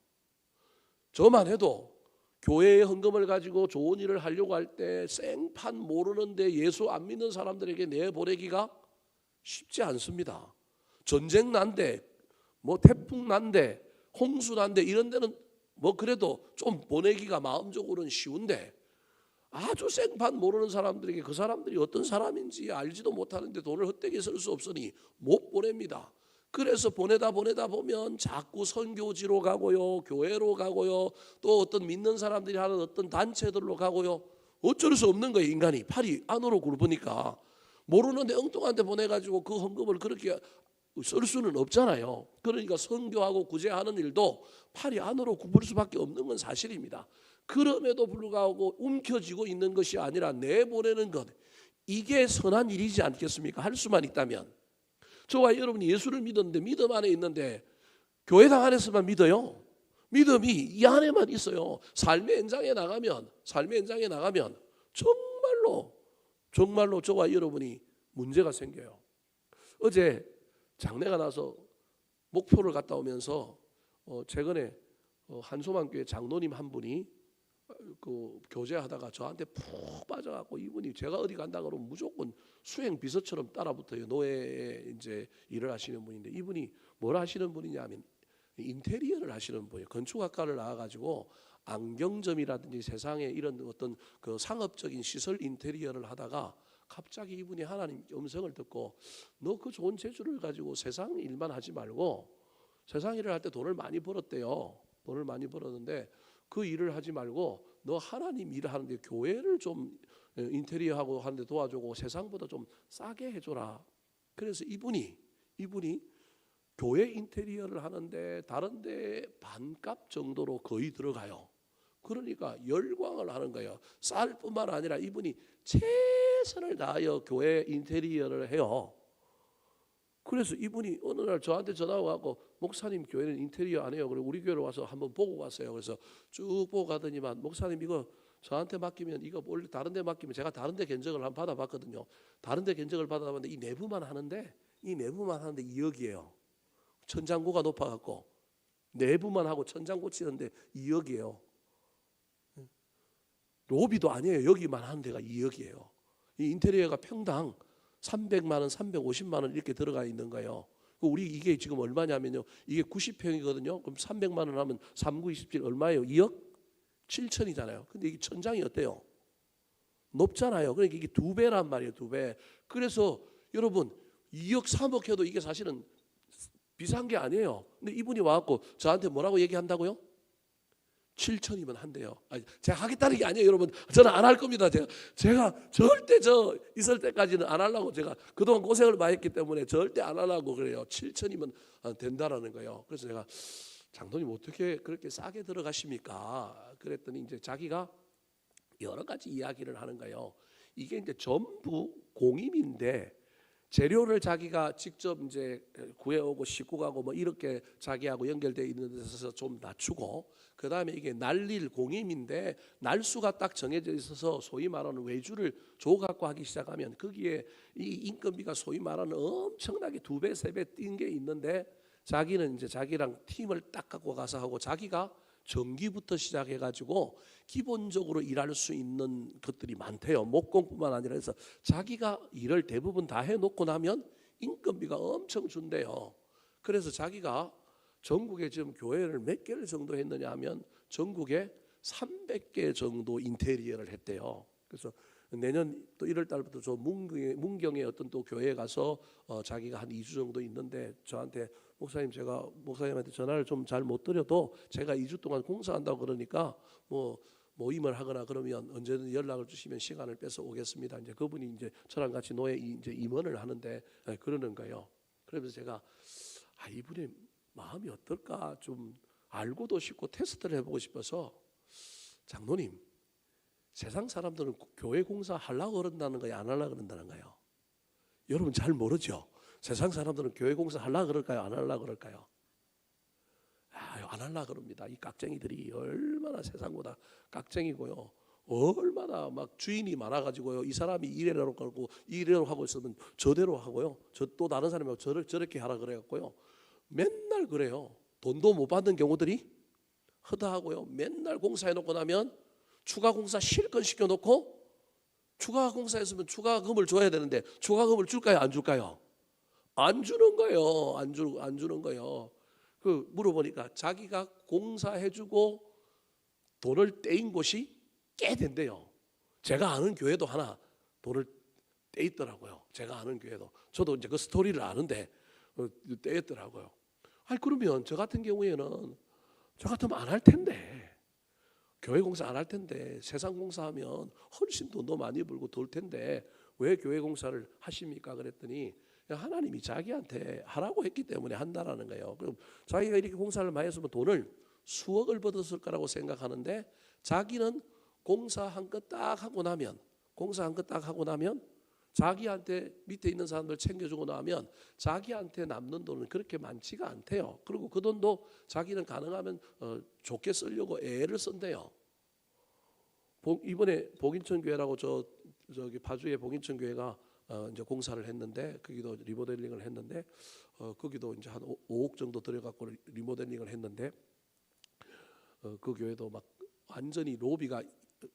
저만 해도 교회의 헌금을 가지고 좋은 일을 하려고 할 때 생판 모르는데 예수 안 믿는 사람들에게 내보내기가 쉽지 않습니다. 전쟁 난데, 태풍 난데, 홍수 난데, 이런 데는 그래도 좀 보내기가 마음적으로는 쉬운데, 아주 생판 모르는 사람들에게 그 사람들이 어떤 사람인지 알지도 못하는데 돈을 헛되게 쓸 수 없으니 못 보냅니다. 그래서 보내다 보면 자꾸 선교지로 가고요, 교회로 가고요, 또 어떤 믿는 사람들이 하는 어떤 단체들로 가고요. 어쩔 수 없는 거예요. 인간이 팔이 안으로 굽으니까. 모르는데 엉뚱한 데 보내가지고 그 헌금을 그렇게 쓸 수는 없잖아요. 그러니까 선교하고 구제하는 일도 팔이 안으로 굽을 수밖에 없는 건 사실입니다. 그럼에도 불구하고 움켜쥐고 있는 것이 아니라 내보내는 것, 이게 선한 일이지 않겠습니까? 할 수만 있다면. 저와 여러분이 예수를 믿었는데, 믿음 안에 있는데 교회당 안에서만 믿어요. 믿음이 이 안에만 있어요. 삶의 현장에 나가면 정말로 저와 여러분이 문제가 생겨요. 어제 장례가 나서 목포를 갔다 오면서 최근에 한소만교회 장로님 한 분이 그 교제하다가 저한테 푹 빠져갖고, 이분이 제가 어디 간다 그러면 무조건 수행 비서처럼 따라붙어요. 노예에 이제 일을 하시는 분인데, 이분이 뭘 하시는 분이냐면 인테리어를 하시는 분이에요. 건축학과를 나와가지고 안경점이라든지 세상에 이런 어떤 그 상업적인 시설 인테리어를 하다가 갑자기 이분이 하나님 음성을 듣고, 너 그 좋은 재주를 가지고 세상 일만 하지 말고, 세상 일을 할 때 돈을 많이 벌었대요. 돈을 많이 벌었는데 그 일을 하지 말고 너 하나님 일을 하는데 교회를 좀 인테리어하고 하는데 도와주고 세상보다 좀 싸게 해줘라. 그래서 이분이 교회 인테리어를 하는데 다른 데 반값 정도로 거의 들어가요. 그러니까 열광을 하는 거예요. 쌀 뿐만 아니라 이분이 최선을 다하여 교회 인테리어를 해요. 그래서 이분이 어느 날 저한테 전화 와서, 목사님 교회는 인테리어 안 해요. 그리고 우리 교회로 와서 한번 보고 갔어요. 그래서 쭉 보고 가더니만, 목사님 이거 저한테 맡기면, 이거 원래 다른 데 맡기면, 제가 다른 데 견적을 한번 받아봤거든요. 다른 데 견적을 받아봤는데 이 내부만 하는데 2억이에요. 천장고가 높아갖고 내부만 하고 천장 고치는데 2억이에요. 로비도 아니에요. 여기만 하는 데가 2억이에요. 이 인테리어가 평당 300만 원, 350만 원 이렇게 들어가 있는 거예요. 우리 이게 지금 얼마냐면요, 이게 90평이거든요. 그럼 300만 원 하면 3, 9, 27 얼마예요? 2억 7천이잖아요. 근데 이게 천장이 어때요? 높잖아요. 그러니까 이게 2배란 말이에요. 2배. 그래서 여러분 2억 3억 해도 이게 사실은 비싼 게 아니에요. 근데 이분이 와갖고 저한테 뭐라고 얘기한다고요? 7천이면 한대요. 아니, 제가 하겠다는 게 아니에요, 여러분. 저는 안 할 겁니다. 제가 절대 저 있을 때까지는 안 하려고, 제가 그동안 고생을 많이 했기 때문에 절대 안 하려고 그래요. 7천이면 된다라는 거예요. 그래서 제가 장로님 어떻게 그렇게 싸게 들어가십니까? 그랬더니 이제 자기가 여러 가지 이야기를 하는 거예요. 이게 이제 전부 공임인데 재료를 자기가 직접 이제 구해오고 싣고 가고 뭐 이렇게 자기하고 연결되어 있는 데서 좀 낮추고, 그 다음에 이게 날릴 공임인데 날수가 딱 정해져 있어서 소위 말하는 외주를 줘 갖고 하기 시작하면 거기에 이 인건비가 소위 말하는 엄청나게 2배, 3배 뛴 게 있는데, 자기는 이제 자기랑 팀을 딱 갖고 가서 하고 자기가 전기부터 시작해 가지고 기본적으로 일할 수 있는 것들이 많대요. 목공뿐만 아니라 해서 자기가 일을 대부분 다 해놓고 나면 인건비가 엄청 준대요. 그래서 자기가 전국에 지금 교회를 몇 개를 정도 했느냐 하면 전국에 300개 정도 인테리어를 했대요. 그래서 내년 또 1월 달부터 저 문경에 어떤 또 교회에 가서 자기가 한 2주 정도 있는데 저한테 목사님, 제가 목사님한테 전화를 좀 잘 못 드려도 제가 2주 동안 공사한다고 그러니까 뭐 모임을 하거나 그러면 언제든 연락을 주시면 시간을 빼서 오겠습니다. 이제 그분이 이제 저랑 같이 노예 이제 임원을 하는데 그러는 거예요. 그러면서 제가 이분의 마음이 어떨까 좀 알고도 싶고 테스트를 해보고 싶어서, 장로님, 세상 사람들은 교회 공사 하려고 그런다는 거예요, 안 하려고 그런다는 거예요? 여러분 잘 모르죠? 세상 사람들은 교회 공사 하려고 그럴까요, 안 하려고 그럴까요? 안 하려고 그럽니다. 이 깍쟁이들이 얼마나 세상보다 깍쟁이고요, 얼마나 막 주인이 많아가지고요, 이 사람이 이래로 하고 이래로 하고 있으면 저대로 하고요, 저 또 다른 사람이 저렇게 하라 그래갖고요, 맨날 그래요. 돈도 못 받는 경우들이 허다하고요, 맨날 공사해놓고 나면 추가 공사 실컷 시켜놓고, 추가 공사했으면 추가금을 줘야 되는데 추가금을 줄까요, 안 줄까요? 안 주는 거예요. 안 주는 거예요. 그 물어보니까 자기가 공사해주고 돈을 떼인 곳이 꽤 된대요. 제가 아는 교회도 하나 돈을 떼있더라고요. 제가 아는 교회도. 저도 이제 그 스토리를 아는데 떼있더라고요. 그러면 저 같은 경우에는 저 같으면 안 할 텐데, 교회 공사 안 할 텐데, 세상 공사하면 훨씬 돈도 많이 벌고 돌 텐데 왜 교회 공사를 하십니까? 그랬더니 하나님이 자기한테 하라고 했기 때문에 한다라는 거예요. 그럼 자기가 이렇게 공사를 많이 했으면 돈을 수억을 벌었을 거라고 생각하는데, 자기는 공사 한 것 딱 하고 나면 자기한테 밑에 있는 사람들 챙겨주고 나면 자기한테 남는 돈은 그렇게 많지가 않대요. 그리고 그 돈도 자기는 가능하면 좋게 쓰려고 애를 쓴대요. 이번에 복인천 교회라고 저기 파주의 복인천 교회가 이제 공사를 했는데, 거기도 리모델링을 했는데 거기도 이제 한 5억 정도 들여갖고 리모델링을 했는데, 그 교회도 막 완전히 로비가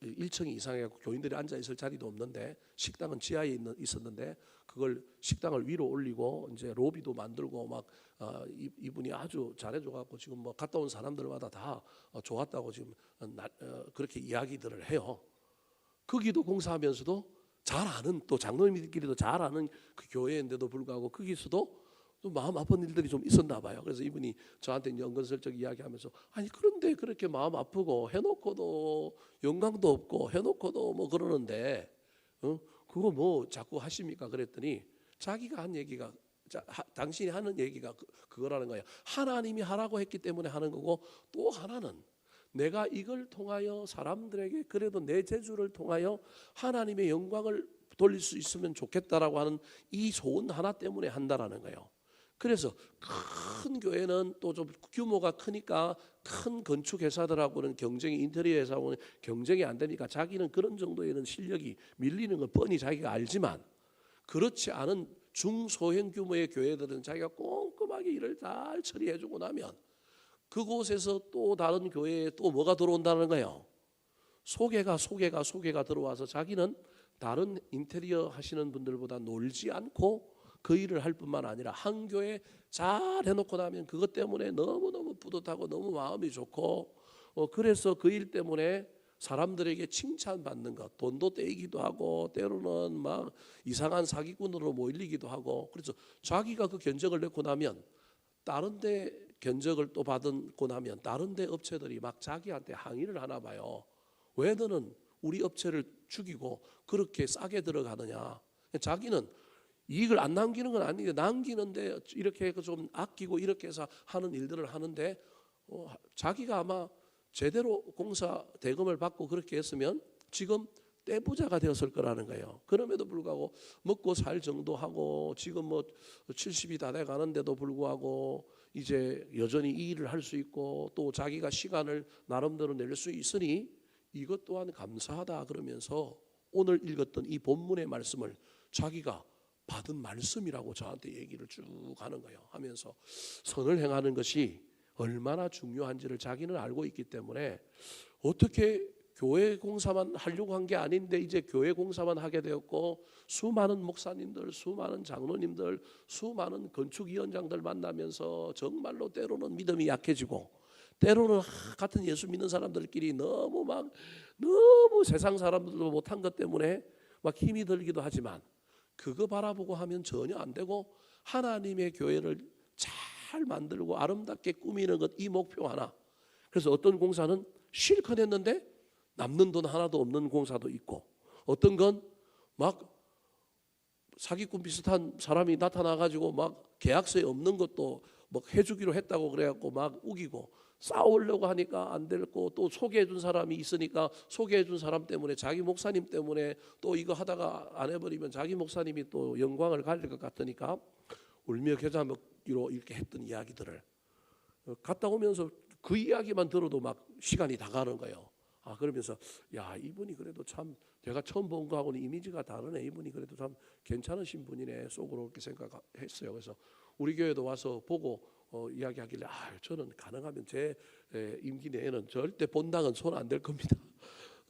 1층 이상해갖고 교인들이 앉아 있을 자리도 없는데, 식당은 지하에 있었는데 그걸 식당을 위로 올리고 이제 로비도 만들고 막 이분이 아주 잘해줘갖고 지금 뭐 갔다 온 사람들마다 다 좋았다고 지금 그렇게 이야기들을 해요. 거기도 공사하면서도 잘 아는, 또 장로님들끼리도 잘 아는 그 교회인데도 불구하고 거기서도 좀 마음 아픈 일들이 좀 있었나 봐요. 그래서 이분이 저한테 은근슬쩍 이야기하면서 그런데 그렇게 마음 아프고 해놓고도 영광도 없고 해놓고도 뭐 그러는데 그거 뭐 자꾸 하십니까? 그랬더니 자기가 한 얘기가, 당신이 하는 얘기가 그거라는 거예요. 하나님이 하라고 했기 때문에 하는 거고, 또 하나는 내가 이걸 통하여 사람들에게 그래도 내 재주를 통하여 하나님의 영광을 돌릴 수 있으면 좋겠다라고 하는 이 소원 하나 때문에 한다라는 거예요. 그래서 큰 교회는 또 좀 규모가 크니까 큰 건축 회사들하고는 경쟁이, 인테리어 회사하고는 경쟁이 안 되니까 자기는 그런 정도에는 실력이 밀리는 건 뻔히 자기가 알지만, 그렇지 않은 중소형 규모의 교회들은 자기가 꼼꼼하게 일을 잘 처리해주고 나면 그곳에서 또 다른 교회에 또 뭐가 들어온다는 거예요. 소개가 들어와서 자기는 다른 인테리어 하시는 분들보다 놀지 않고 그 일을 할 뿐만 아니라 한 교회 잘 해놓고 나면 그것 때문에 너무너무 뿌듯하고 너무 마음이 좋고, 그래서 그 일 때문에 사람들에게 칭찬받는 것, 돈도 떼이기도 하고 때로는 막 이상한 사기꾼으로 몰리기도 하고, 그래서 자기가 그 견적을 내고 나면 다른 데 견적을 또 받고 나면 다른 데 업체들이 막 자기한테 항의를 하나 봐요. 왜 너는 우리 업체를 죽이고 그렇게 싸게 들어가느냐. 자기는 이익을 안 남기는 건 아닌데 남기는데 이렇게 좀 아끼고 이렇게 해서 하는 일들을 하는데 자기가 아마 제대로 공사 대금을 받고 그렇게 했으면 지금 떼부자가 되었을 거라는 거예요. 그럼에도 불구하고 먹고 살 정도 하고 지금 뭐 70이 다 돼 가는데도 불구하고 이제 여전히 이 일을 할 수 있고 또 자기가 시간을 나름대로 낼 수 있으니 이것 또한 감사하다 그러면서 오늘 읽었던 이 본문의 말씀을 자기가 받은 말씀이라고 저한테 얘기를 쭉 하는 거예요. 하면서 선을 행하는 것이 얼마나 중요한지를 자기는 알고 있기 때문에 어떻게 교회 공사만 하려고 한 게 아닌데 이제 교회 공사만 하게 되었고 수많은 목사님들, 수많은 장로님들, 수많은 건축위원장들 만나면서 정말로 때로는 믿음이 약해지고 때로는 같은 예수 믿는 사람들끼리 너무 세상 사람들도 못한 것 때문에 막 힘이 들기도 하지만 그거 바라보고 하면 전혀 안 되고 하나님의 교회를 잘 만들고 아름답게 꾸미는 것 이 목표 하나. 그래서 어떤 공사는 실컷 했는데 남는 돈 하나도 없는 공사도 있고 어떤 건 막 사기꾼 비슷한 사람이 나타나가지고 막 계약서에 없는 것도 막 해주기로 했다고 그래갖고 막 우기고 싸우려고 하니까 안 됐고 또 소개해준 사람이 있으니까 소개해준 사람 때문에 자기 목사님 때문에 또 이거 하다가 안 해버리면 자기 목사님이 또 영광을 가질 것 같으니까 울며 겨자 먹기로 이렇게 했던 이야기들을 갔다 오면서 그 이야기만 들어도 막 시간이 다 가는 거예요. 그러면서 야 이분이 그래도 참 제가 처음 본 거하고는 이미지가 다르네. 이분이 그래도 참 괜찮으신 분이네 속으로 그렇게 생각했어요. 그래서 우리 교회도 와서 보고 이야기하길래 저는 가능하면 제 임기 내에는 절대 본당은 손 안 댈 겁니다.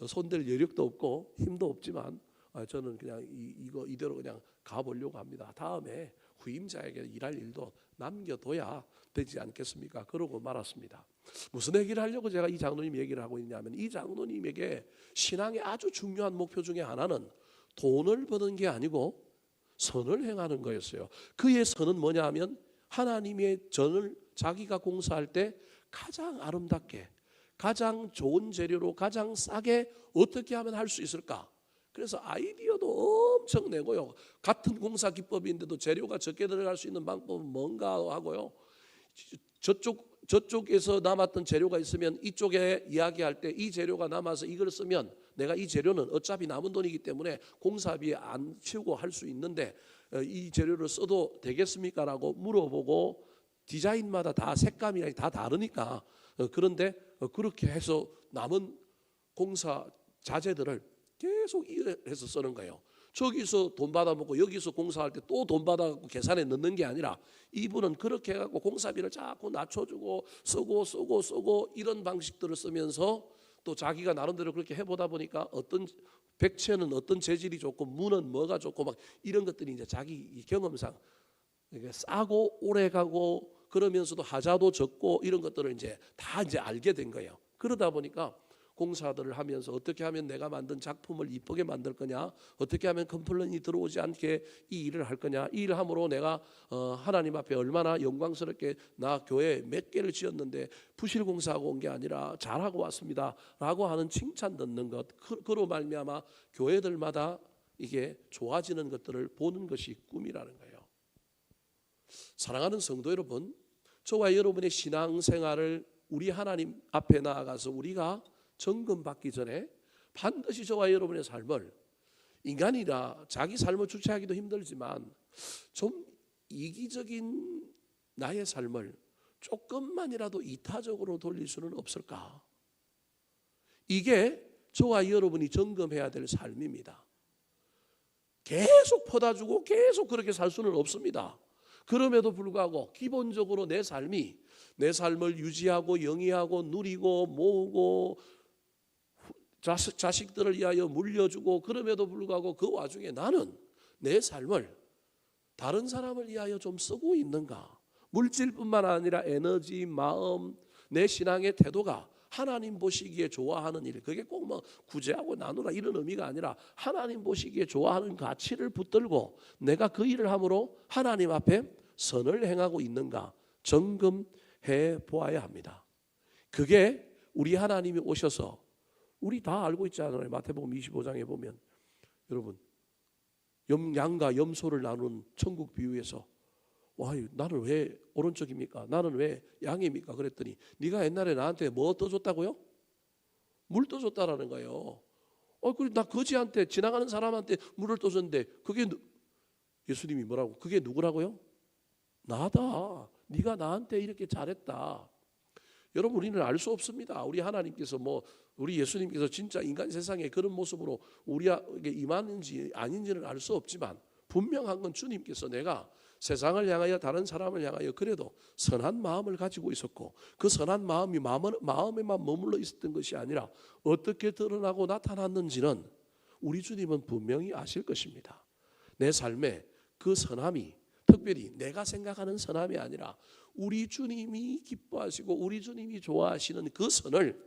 손댈 여력도 없고 힘도 없지만 저는 그냥 이거 이대로 그냥 가보려고 합니다. 다음에 후임자에게 일할 일도 남겨둬야 되지 않겠습니까? 그러고 말았습니다. 무슨 얘기를 하려고 제가 이 장로님 얘기를 하고 있냐면 이 장로님에게 신앙의 아주 중요한 목표 중에 하나는 돈을 버는 게 아니고 선을 행하는 거였어요. 그의 선은 뭐냐 하면 하나님의 전을 자기가 공사할 때 가장 아름답게 가장 좋은 재료로 가장 싸게 어떻게 하면 할 수 있을까? 그래서 아이디어도 엄청 내고요. 같은 공사 기법인데도 재료가 적게 들어갈 수 있는 방법은 뭔가 하고요. 저쪽에서 남았던 재료가 있으면 이쪽에 이야기할 때 이 재료가 남아서 이걸 쓰면 내가 이 재료는 어차피 남은 돈이기 때문에 공사비에 안 치우고 할 수 있는데 이 재료를 써도 되겠습니까? 라고 물어보고 디자인마다 다 색감이 다 다르니까 그런데 그렇게 해서 남은 공사 자재들을 계속 일해서 쓰는 거예요. 저기서 돈 받아먹고 여기서 공사할 때 또 돈 받아갖고 계산에 넣는 게 아니라 이분은 그렇게 해갖고 공사비를 자꾸 낮춰주고 쓰고 이런 방식들을 쓰면서 또 자기가 나름대로 그렇게 해보다 보니까 어떤 백채는 어떤 재질이 좋고 무는 뭐가 좋고 막 이런 것들이 이제 자기 경험상 싸고 오래가고 그러면서도 하자도 적고 이런 것들을 이제 다 이제 알게 된 거예요. 그러다 보니까 공사들을 하면서 어떻게 하면 내가 만든 작품을 이쁘게 만들 거냐, 어떻게 하면 컴플레인이 들어오지 않게 이 일을 할 거냐, 이 일을 함으로 내가 하나님 앞에 얼마나 영광스럽게 나 교회 몇 개를 지었는데 부실 공사하고 온 게 아니라 잘하고 왔습니다 라고 하는 칭찬 듣는 것, 그로 말미암아 교회들마다 이게 좋아지는 것들을 보는 것이 꿈이라는 거예요. 사랑하는 성도 여러분, 저와 여러분의 신앙생활을 우리 하나님 앞에 나아가서 우리가 점검받기 전에 반드시 저와 여러분의 삶을 인간이라 자기 삶을 주체하기도 힘들지만 좀 이기적인 나의 삶을 조금만이라도 이타적으로 돌릴 수는 없을까? 이게 저와 여러분이 점검해야 될 삶입니다. 계속 퍼다주고 계속 그렇게 살 수는 없습니다. 그럼에도 불구하고 기본적으로 내 삶을 유지하고 영위하고 누리고 모으고 자식들을 위하여 물려주고 그럼에도 불구하고 그 와중에 나는 내 삶을 다른 사람을 위하여 좀 쓰고 있는가? 물질뿐만 아니라 에너지, 마음, 내 신앙의 태도가 하나님 보시기에 좋아하는 일, 그게 꼭 뭐 구제하고 나누라 이런 의미가 아니라 하나님 보시기에 좋아하는 가치를 붙들고 내가 그 일을 함으로 하나님 앞에 선을 행하고 있는가? 점검해 보아야 합니다. 그게 우리 하나님이 오셔서 우리 다 알고 있지 않아요? 마태복음 25장에 보면 여러분 양과 염소를 나눈 천국 비유에서 와, 나는 왜 오른쪽입니까? 나는 왜 양입니까? 그랬더니 네가 옛날에 나한테 뭐 떠줬다고요? 물 떠줬다라는 거예요. 그래 나 거지한테 지나가는 사람한테 물을 떠줬는데 그게 예수님이 뭐라고? 그게 누구라고요? 나다. 네가 나한테 이렇게 잘했다. 여러분 우리는 알 수 없습니다. 우리 하나님께서 우리 예수님께서 진짜 인간 세상에 그런 모습으로 우리에게 임하는지 아닌지는 알 수 없지만 분명한 건 주님께서 내가 세상을 향하여 다른 사람을 향하여 그래도 선한 마음을 가지고 있었고 그 선한 마음이 마음에만 머물러 있었던 것이 아니라 어떻게 드러나고 나타났는지는 우리 주님은 분명히 아실 것입니다. 내 삶에 그 선함이 특별히 내가 생각하는 선함이 아니라 우리 주님이 기뻐하시고 우리 주님이 좋아하시는 그 선을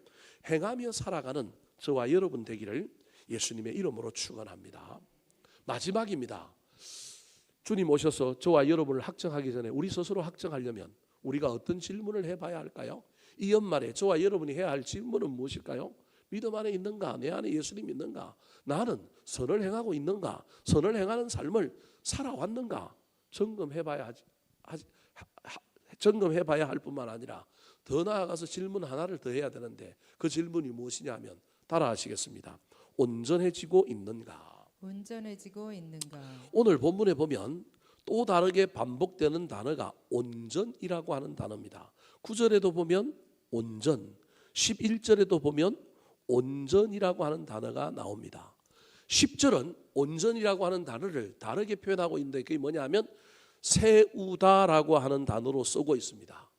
행하며 살아가는 저와 여러분 되기를 예수님의 이름으로 축원합니다. 마지막입니다. 주님 오셔서 저와 여러분을 확정하기 전에 우리 스스로 확정하려면 우리가 어떤 질문을 해봐야 할까요? 이 연말에 저와 여러분이 해야 할 질문은 무엇일까요? 믿음 안에 있는가? 내 안에 예수님이 있는가? 나는 선을 행하고 있는가? 선을 행하는 삶을 살아왔는가? 점검해봐야 할 뿐만 아니라 더 나아가서 질문 하나를 더 해야 되는데 그 질문이 무엇이냐 하면 따라하시겠습니다. 온전해지고 있는가? 온전해지고 있는가? 오늘 본문에 보면 또 다르게 반복되는 단어가 온전이라고 하는 단어입니다. 9절에도 보면 온전, 11절에도 보면 온전이라고 하는 단어가 나옵니다. 10절은 온전이라고 하는 단어를 다르게 표현하고 있는데 그게 뭐냐 하면 세우다라고 하는 단어로 쓰고 있습니다.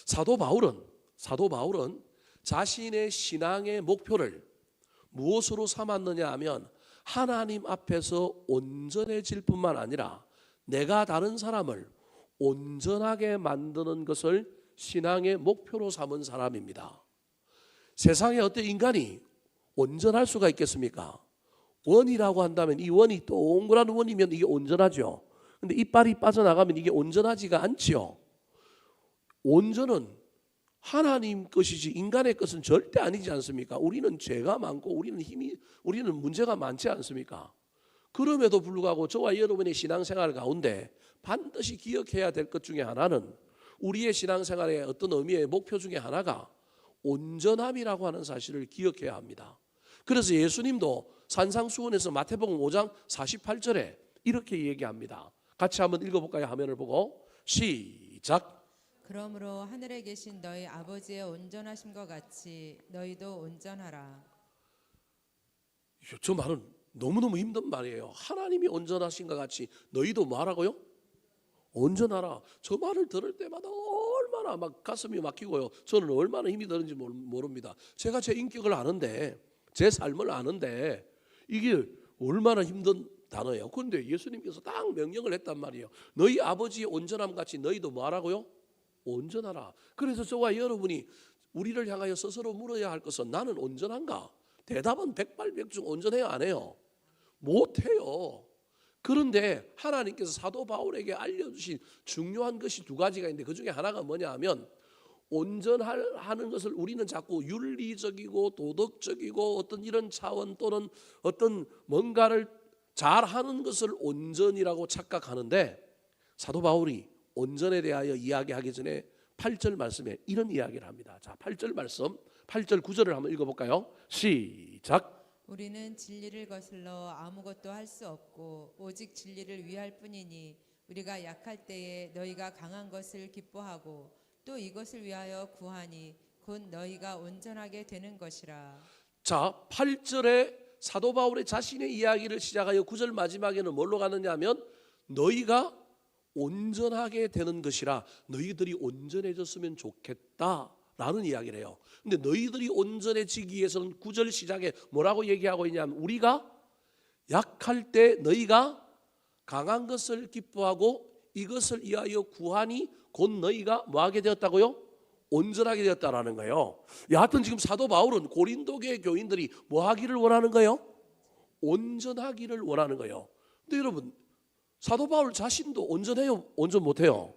사도 바울은 자신의 신앙의 목표를 무엇으로 삼았느냐 하면 하나님 앞에서 온전해질 뿐만 아니라 내가 다른 사람을 온전하게 만드는 것을 신앙의 목표로 삼은 사람입니다. 세상에 어떤 인간이 온전할 수가 있겠습니까? 원이라고 한다면 이 원이 동그란 원이면 이게 온전하죠. 근데 이빨이 빠져나가면 이게 온전하지가 않지요. 온전은 하나님 것이지 인간의 것은 절대 아니지 않습니까? 우리는 죄가 많고 우리는 문제가 많지 않습니까? 그럼에도 불구하고 저와 여러분의 신앙생활 가운데 반드시 기억해야 될 것 중에 하나는 우리의 신앙생활의 어떤 의미의 목표 중에 하나가 온전함이라고 하는 사실을 기억해야 합니다. 그래서 예수님도 산상수훈에서 마태복음 5장 48절에 이렇게 얘기합니다. 같이 한번 읽어볼까요? 화면을 보고 시작. 그러므로 하늘에 계신 너희 아버지의 온전하심과 같이 너희도 온전하라. 저 말은 너무너무 힘든 말이에요. 하나님이 온전하신 것 같이 너희도 뭐하라고요? 온전하라. 저 말을 들을 때마다 얼마나 막 가슴이 막히고요. 저는 얼마나 힘이 드는지 모릅니다. 제가 제 인격을 아는데 제 삶을 아는데 이게 얼마나 힘든 단어예요. 그런데 예수님께서 딱 명령을 했단 말이에요. 너희 아버지의 온전함 같이 너희도 뭐하라고요? 온전하라. 그래서 저와 여러분이 우리를 향하여 스스로 물어야 할 것은 나는 온전한가? 대답은 백발백중 온전해요 안 해요? 못해요. 그런데 하나님께서 사도 바울에게 알려주신 중요한 것이 두 가지가 있는데 그 중에 하나가 뭐냐 하면 온전하는 것을 우리는 자꾸 윤리적이고 도덕적이고 어떤 이런 차원 또는 어떤 뭔가를 잘하는 것을 온전이라고 착각하는데 사도 바울이 온전에 대하여 이야기하기 전에 8절 말씀에 이런 이야기를 합니다. 자, 8절 말씀, 8절 9절을 한번 읽어볼까요? 시작. 우리는 진리를 거슬러 아무것도 할 수 없고 오직 진리를 위할 뿐이니 우리가 약할 때에 너희가 강한 것을 기뻐하고 또 이것을 위하여 구하니 곧 너희가 온전하게 되는 것이라. 자, 8절에 사도 바울의 자신의 이야기를 시작하여 9절 마지막에는 뭘로 가느냐 하면 너희가 온전하게 되는 것이라 너희들이 온전해졌으면 좋겠다라는 이야기를 해요. 근데 너희들이 온전해지기 위해서는 9절 시작에 뭐라고 얘기하고 있냐면 우리가 약할 때 너희가 강한 것을 기뻐하고 이것을 위하여 구하니 곧 너희가 뭐하게 되었다고요? 온전하게 되었다라는 거예요. 여하튼 지금 사도 바울은 고린도교의 교인들이 뭐하기를 원하는 거예요? 온전하기를 원하는 거예요. 근데 여러분 사도 바울 자신도 온전해요? 온전 못해요?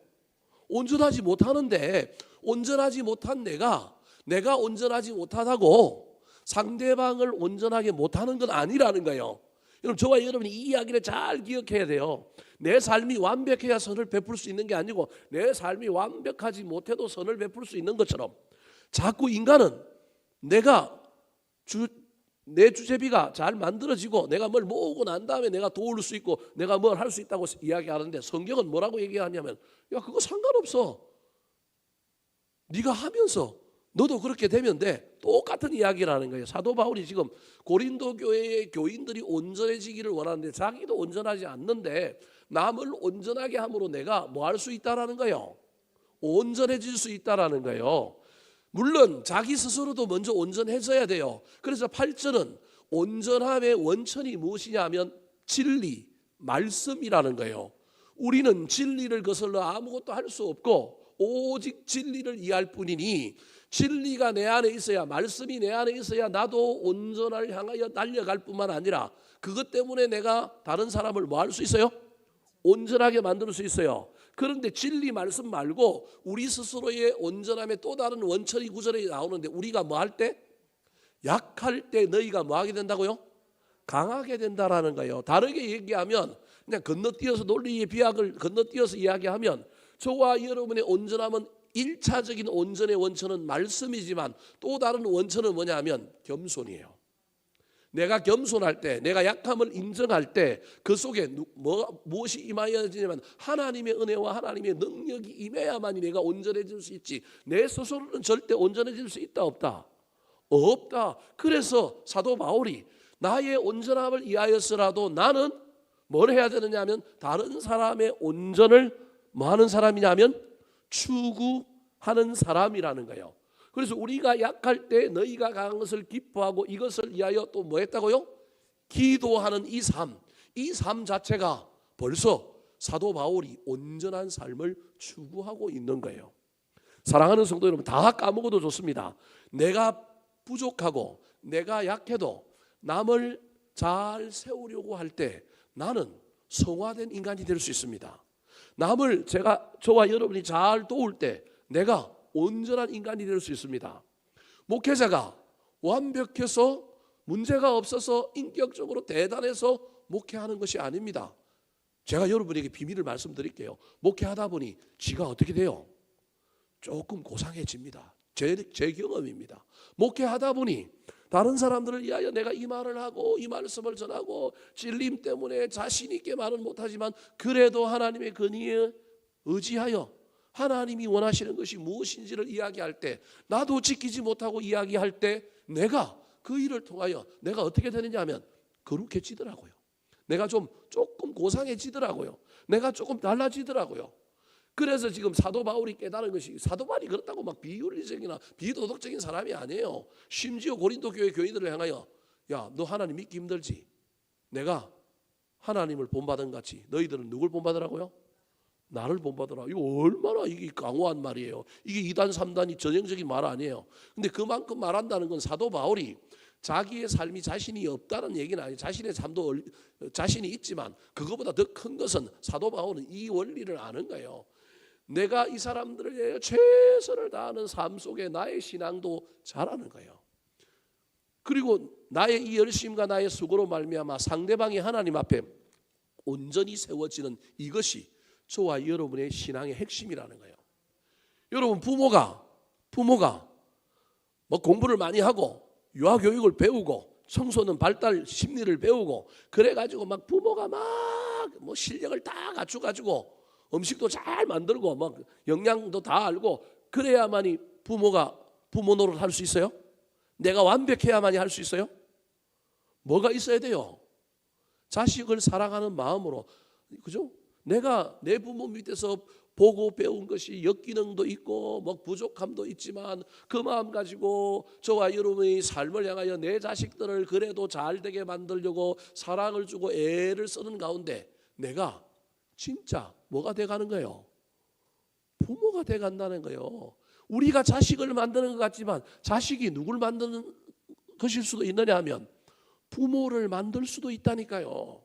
온전하지 못하는데 온전하지 못한 내가 온전하지 못하다고 상대방을 온전하게 못하는 건 아니라는 거예요. 여러분, 저와 여러분이 이 이야기를 잘 기억해야 돼요. 내 삶이 완벽해야 선을 베풀 수 있는 게 아니고 내 삶이 완벽하지 못해도 선을 베풀 수 있는 것처럼 자꾸 인간은 내 주제비가 잘 만들어지고 내가 뭘 모으고 난 다음에 내가 도울 수 있고 내가 뭘 할 수 있다고 이야기하는데 성경은 뭐라고 얘기하냐면 야, 그거 상관없어. 네가 하면서 너도 그렇게 되면 돼. 똑같은 이야기라는 거예요. 사도 바울이 지금 고린도 교회의 교인들이 온전해지기를 원하는데 자기도 온전하지 않는데 남을 온전하게 함으로 내가 뭐 할 수 있다라는 거예요. 온전해질 수 있다라는 거예요. 물론 자기 스스로도 먼저 온전해져야 돼요. 그래서 8절은 온전함의 원천이 무엇이냐 하면 진리, 말씀이라는 거예요. 우리는 진리를 거슬러 아무것도 할 수 없고 오직 진리를 이해할 뿐이니 진리가 내 안에 있어야, 말씀이 내 안에 있어야 나도 온전을 향하여 달려갈 뿐만 아니라 그것 때문에 내가 다른 사람을 뭐 할 수 있어요? 온전하게 만들 수 있어요. 그런데 진리 말씀 말고 우리 스스로의 온전함의 또 다른 원천이 구절에 나오는데 우리가 뭐 할 때? 약할 때 너희가 뭐 하게 된다고요? 강하게 된다라는 거예요. 다르게 얘기하면 그냥 건너뛰어서 논리의 비약을 건너뛰어서 이야기하면 저와 여러분의 온전함은 1차적인 온전의 원천은 말씀이지만 또 다른 원천은 뭐냐면 겸손이에요. 내가 겸손할 때, 내가 약함을 인정할 때 그 속에 무엇이 임하여지냐면 하나님의 은혜와 하나님의 능력이 임해야만이 내가 온전해질 수 있지. 내 스스로는 절대 온전해질 수 있다 없다? 없다. 그래서 사도 바울이 나의 온전함을 이하여서라도 나는 뭘 해야 되느냐 하면 다른 사람의 온전을 뭐 하는 사람이냐면 추구하는 사람이라는 거예요. 그래서 우리가 약할 때 너희가 강한 것을 기뻐하고 이것을 위하여 또 뭐 했다고요? 기도하는 이 삶 자체가 벌써 사도 바울이 온전한 삶을 추구하고 있는 거예요. 사랑하는 성도 여러분, 다 까먹어도 좋습니다. 내가 부족하고 내가 약해도 남을 잘 세우려고 할 때 나는 성화된 인간이 될 수 있습니다. 남을 저와 여러분이 잘 도울 때 내가 온전한 인간이 될 수 있습니다. 목회자가 완벽해서 문제가 없어서 인격적으로 대단해서 목회하는 것이 아닙니다. 제가 여러분에게 비밀을 말씀드릴게요. 목회하다 보니 지가 어떻게 돼요? 조금 고상해집니다. 제 경험입니다. 목회하다 보니 다른 사람들을 위하여 내가 이 말을 하고 이 말씀을 전하고 진림 때문에 자신 있게 말은 못하지만 그래도 하나님의 근위에 의지하여 하나님이 원하시는 것이 무엇인지를 이야기할 때 나도 지키지 못하고 이야기할 때 내가 그 일을 통하여 내가 어떻게 되느냐 하면 거룩해지더라고요. 내가 조금 고상해지더라고요. 내가 조금 달라지더라고요. 그래서 지금 사도 바울이 깨달은 것이 사도 바울이 그렇다고 막 비윤리적이나 비도덕적인 사람이 아니에요. 심지어 고린도 교회 교인들을 향하여 야, 너 하나님 믿기 힘들지? 내가 하나님을 본받은 같이 너희들은 누굴 본받으라고요? 나를 본받으라. 이거 얼마나 이게 강호한 말이에요. 이게 2단 3단이 전형적인 말 아니에요. 근데 그만큼 말한다는 건 사도 바울이 자기의 삶이 자신이 없다는 얘기는 아니에요. 자신의 삶도 자신이 있지만 그거보다 더 큰 것은 사도 바울은 이 원리를 아는 거예요. 내가 이 사람들을 위해 최선을 다하는 삶 속에 나의 신앙도 자라는 거예요. 그리고 나의 이 열심과 나의 수고로 말미암아 상대방이 하나님 앞에 온전히 세워지는 이것이 저와 여러분의 신앙의 핵심이라는 거예요. 여러분 부모가 뭐 공부를 많이 하고 유아교육을 배우고 청소년 발달 심리를 배우고 그래가지고 막 부모가 막 뭐 실력을 다 갖춰가지고 음식도 잘 만들고 막 영양도 다 알고 그래야만이 부모 노릇 할 수 있어요? 내가 완벽해야만이 할 수 있어요? 뭐가 있어야 돼요? 자식을 사랑하는 마음으로, 그죠? 내가 내 부모 밑에서 보고 배운 것이 역기능도 있고 뭐 부족함도 있지만 그 마음 가지고 저와 여러분의 삶을 향하여 내 자식들을 그래도 잘 되게 만들려고 사랑을 주고 애를 쓰는 가운데 내가 진짜 뭐가 돼가는 거예요? 부모가 돼간다는 거예요. 우리가 자식을 만드는 것 같지만 자식이 누굴 만드는 것일 수도 있느냐 하면 부모를 만들 수도 있다니까요.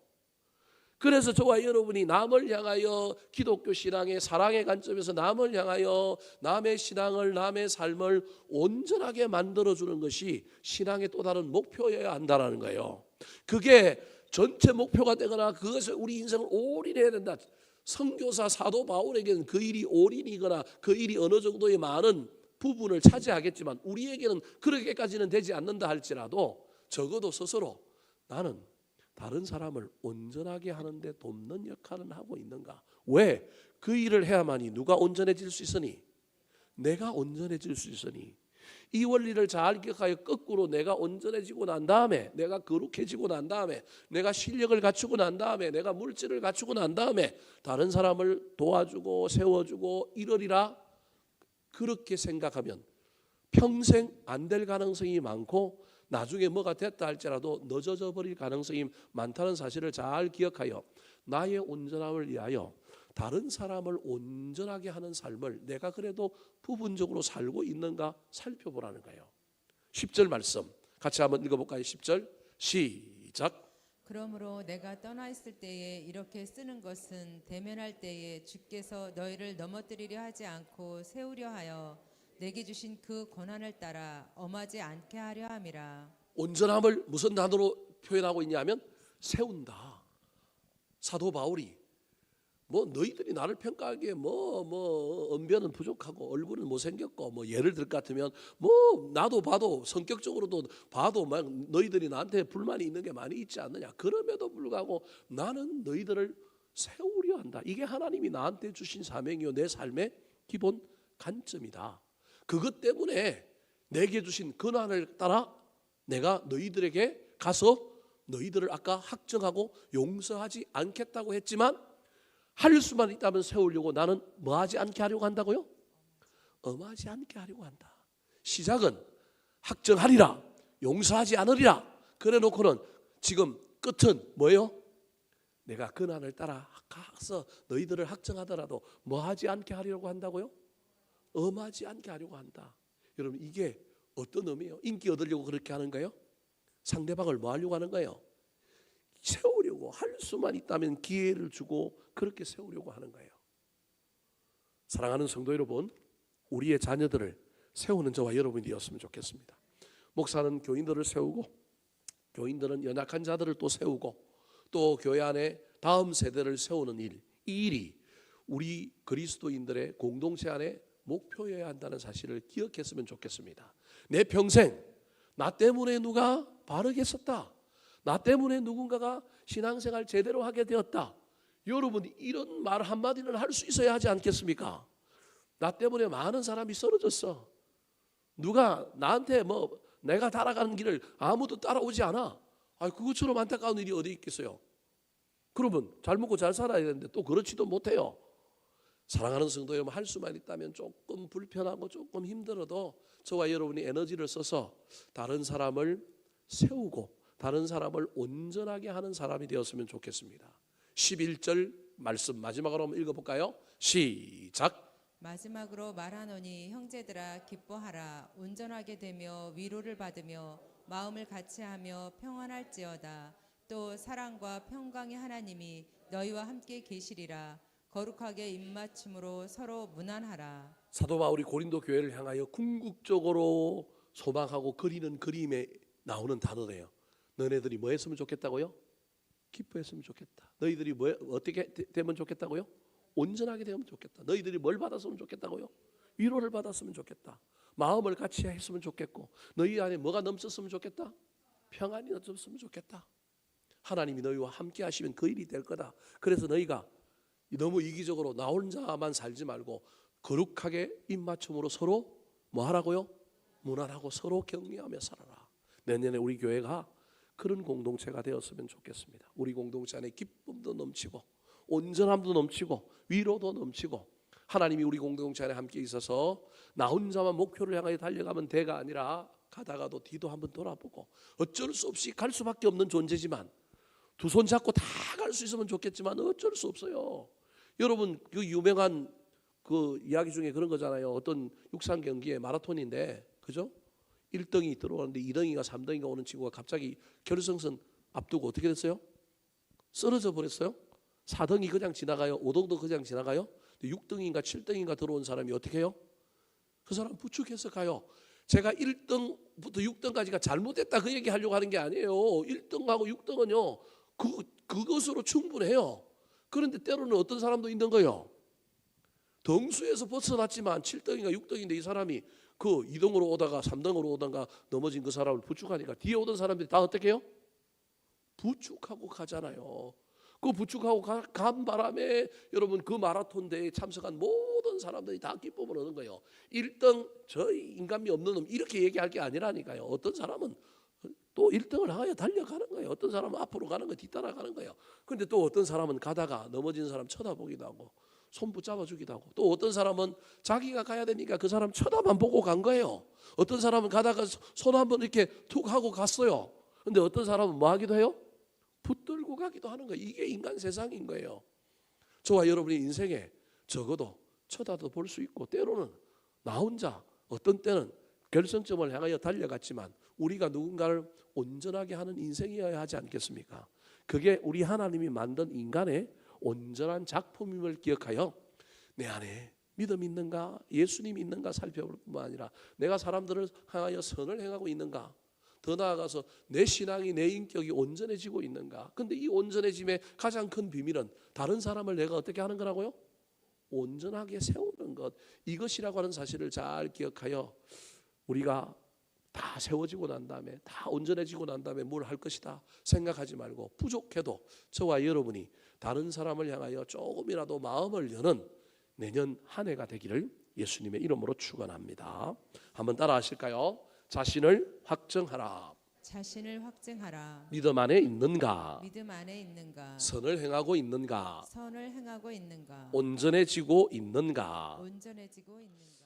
그래서 저와 여러분이 남을 향하여 기독교 신앙의 사랑의 관점에서 남을 향하여 남의 신앙을 남의 삶을 온전하게 만들어주는 것이 신앙의 또 다른 목표여야 한다는 거예요. 그게 전체 목표가 되거나 그것에 우리 인생을 올인해야 된다. 선교사 사도 바울에게는 그 일이 올인이거나 그 일이 어느 정도의 많은 부분을 차지하겠지만 우리에게는 그렇게까지는 되지 않는다 할지라도 적어도 스스로 나는 다른 사람을 온전하게 하는데 돕는 역할은 하고 있는가? 왜? 그 일을 해야만이 누가 온전해질 수 있으니? 내가 온전해질 수 있으니. 이 원리를 잘 기억하여 거꾸로 내가 온전해지고 난 다음에, 내가 거룩해지고 난 다음에, 내가 실력을 갖추고 난 다음에, 내가 물질을 갖추고 난 다음에 다른 사람을 도와주고 세워주고 이러리라, 그렇게 생각하면 평생 안 될 가능성이 많고 나중에 뭐가 됐다 할지라도 늦어져 버릴 가능성이 많다는 사실을 잘 기억하여 나의 온전함을 위하여 다른 사람을 온전하게 하는 삶을 내가 그래도 부분적으로 살고 있는가 살펴보라는 거예요. 10절 말씀 같이 한번 읽어볼까요? 10절 시작. 그러므로 내가 떠나 있을 때에 이렇게 쓰는 것은 대면할 때에 주께서 너희를 넘어뜨리려 하지 않고 세우려 하여 내게 주신 그 권한을 따라 엄하지 않게 하려 함이라. 온전함을 무슨 단어로 표현하고 있냐면 세운다. 사도 바울이 뭐 너희들이 나를 평가하기에 뭐 언변은 부족하고 얼굴은 못생겼고 뭐 예를 들 것 같으면 뭐 나도 봐도 성격적으로도 봐도 막 너희들이 나한테 불만이 있는 게 많이 있지 않느냐. 그럼에도 불구하고 나는 너희들을 세우려 한다. 이게 하나님이 나한테 주신 사명이요 내 삶의 기본 관점이다. 그것 때문에 내게 주신 권한을 따라 내가 너희들에게 가서 너희들을 아까 학정하고 용서하지 않겠다고 했지만 할 수만 있다면 세우려고 나는 뭐 하지 않게 하려고 한다고요? 엄하지 않게 하려고 한다. 시작은 학정하리라, 용서하지 않으리라 그래 놓고는 지금 끝은 뭐예요? 내가 권한을 따라 가서 너희들을 학정하더라도 뭐 하지 않게 하려고 한다고요? 엄하지 않게 하려고 한다. 여러분 이게 어떤 의미예요? 인기 얻으려고 그렇게 하는 거예요? 상대방을 뭐 하려고 하는 거예요? 세우려고 할 수만 있다면 기회를 주고 그렇게 세우려고 하는 거예요. 사랑하는 성도 여러분, 우리의 자녀들을 세우는 저와 여러분이 되었으면 좋겠습니다. 목사는 교인들을 세우고 교인들은 연약한 자들을 또 세우고 또 교회 안에 다음 세대를 세우는 일, 이 일이 우리 그리스도인들의 공동체 안에 목표여야 한다는 사실을 기억했으면 좋겠습니다. 내 평생 나 때문에 누가 바르게 섰다. 나 때문에 누군가가 신앙생활 제대로 하게 되었다. 여러분 이런 말 한마디는 할 수 있어야 하지 않겠습니까? 나 때문에 많은 사람이 쓰러졌어. 누가 나한테 뭐 내가 따라가는 길을 아무도 따라오지 않아. 그것처럼 안타까운 일이 어디 있겠어요? 그러면 잘 먹고 잘 살아야 되는데 또 그렇지도 못해요. 사랑하는 성도 여러분, 할 수만 있다면 조금 불편하고 조금 힘들어도 저와 여러분이 에너지를 써서 다른 사람을 세우고 다른 사람을 온전하게 하는 사람이 되었으면 좋겠습니다. 11절 말씀 마지막으로 한번 읽어볼까요? 시작. 마지막으로 말하노니 형제들아 기뻐하라. 온전하게 되며 위로를 받으며 마음을 같이하며 평안할지어다. 또 사랑과 평강의 하나님이 너희와 함께 계시리라. 거룩하게 입맞춤으로 서로 무난하라. 사도 바울이 고린도 교회를 향하여 궁극적으로 소망하고 그리는 그림에 나오는 단어래요. 너네들이 뭐 했으면 좋겠다고요? 기뻐했으면 좋겠다. 너희들이 뭐 어떻게 되면 좋겠다고요? 온전하게 되면 좋겠다. 너희들이 뭘 받았으면 좋겠다고요? 위로를 받았으면 좋겠다. 마음을 같이 했으면 좋겠고 너희 안에 뭐가 넘쳤으면 좋겠다? 평안이 넘쳤으면 좋겠다. 하나님이 너희와 함께 하시면 그 일이 될 거다. 그래서 너희가 너무 이기적으로 나 혼자만 살지 말고 거룩하게 입맞춤으로 서로 뭐 하라고요? 무난하고 서로 격려하며 살아라. 내년에 우리 교회가 그런 공동체가 되었으면 좋겠습니다. 우리 공동체 안에 기쁨도 넘치고 온전함도 넘치고 위로도 넘치고 하나님이 우리 공동체 안에 함께 있어서 나 혼자만 목표를 향하여 달려가면 대가 아니라 가다가도 뒤도 한번 돌아보고 어쩔 수 없이 갈 수밖에 없는 존재지만 두 손 잡고 다 갈 수 있으면 좋겠지만 어쩔 수 없어요. 여러분 그 유명한 그 이야기 중에 그런 거잖아요. 어떤 육상 경기에 마라톤인데 그죠? 1등이 들어오는데 2등이가 3등이가 오는 친구가 갑자기 결승선 앞두고 어떻게 됐어요? 쓰러져 버렸어요. 4등이 그냥 지나가요? 5등도 그냥 지나가요? 6등인가 7등인가 들어온 사람이 어떻게 해요? 그 사람 부축해서 가요. 제가 1등부터 6등까지가 잘못됐다 그 얘기 하려고 하는 게 아니에요. 1등하고 6등은요 그것으로 충분해요. 그런데 때로는 어떤 사람도 있는 거예요. 덩수에서 벗어났지만 7등인가 6등인데 이 사람이 그 2등으로 오다가 3등으로 오다가 넘어진 그 사람을 부축하니까 뒤에 오던 사람들이 다 어떻게 해요? 부축하고 가잖아요. 그 부축하고 간 바람에 여러분 그 마라톤 대회에 참석한 모든 사람들이 다 기쁨을 얻는 거예요. 1등 저희 인간미 없는 놈 이렇게 얘기할 게 아니라니까요. 어떤 사람은 또 1등을 하여 달려가는 거예요. 어떤 사람은 앞으로 가는 거예요. 뒤따라가는 거예요. 그런데 또 어떤 사람은 가다가 넘어진 사람 쳐다보기도 하고 손 붙잡아 주기도 하고 또 어떤 사람은 자기가 가야 되니까 그 사람 쳐다만 보고 간 거예요. 어떤 사람은 가다가 손 한번 이렇게 툭 하고 갔어요. 그런데 어떤 사람은 뭐 하기도 해요? 붙들고 가기도 하는 거예요. 이게 인간 세상인 거예요. 저와 여러분의 인생에 적어도 쳐다도 볼 수 있고 때로는 나 혼자 어떤 때는 결승점을 향하여 달려갔지만 우리가 누군가를 온전하게 하는 인생이어야 하지 않겠습니까? 그게 우리 하나님이 만든 인간의 온전한 작품임을 기억하여 내 안에 믿음 있는가 예수님 있는가 살펴볼 뿐만 아니라 내가 사람들을 향하여 선을 행하고 있는가 더 나아가서 내 신앙이 내 인격이 온전해지고 있는가. 근데 이 온전해짐의 가장 큰 비밀은 다른 사람을 내가 어떻게 하는 거라고요? 온전하게 세우는 것. 이것이라고 하는 사실을 잘 기억하여 우리가 다 세워지고 난 다음에 다 온전해지고 난 다음에 뭘 할 것이다 생각하지 말고 부족해도 저와 여러분이 다른 사람을 향하여 조금이라도 마음을 여는 내년 한 해가 되기를 예수님의 이름으로 축원합니다. 한번 따라 하실까요? 자신을 확정하라. 자신을 확증하라. 믿음 안에 있는가? 믿음 안에 있는가? 선을 행하고 있는가? 선을 행하고 있는가? 온전해지고 있는가? 온전해지고 있는가?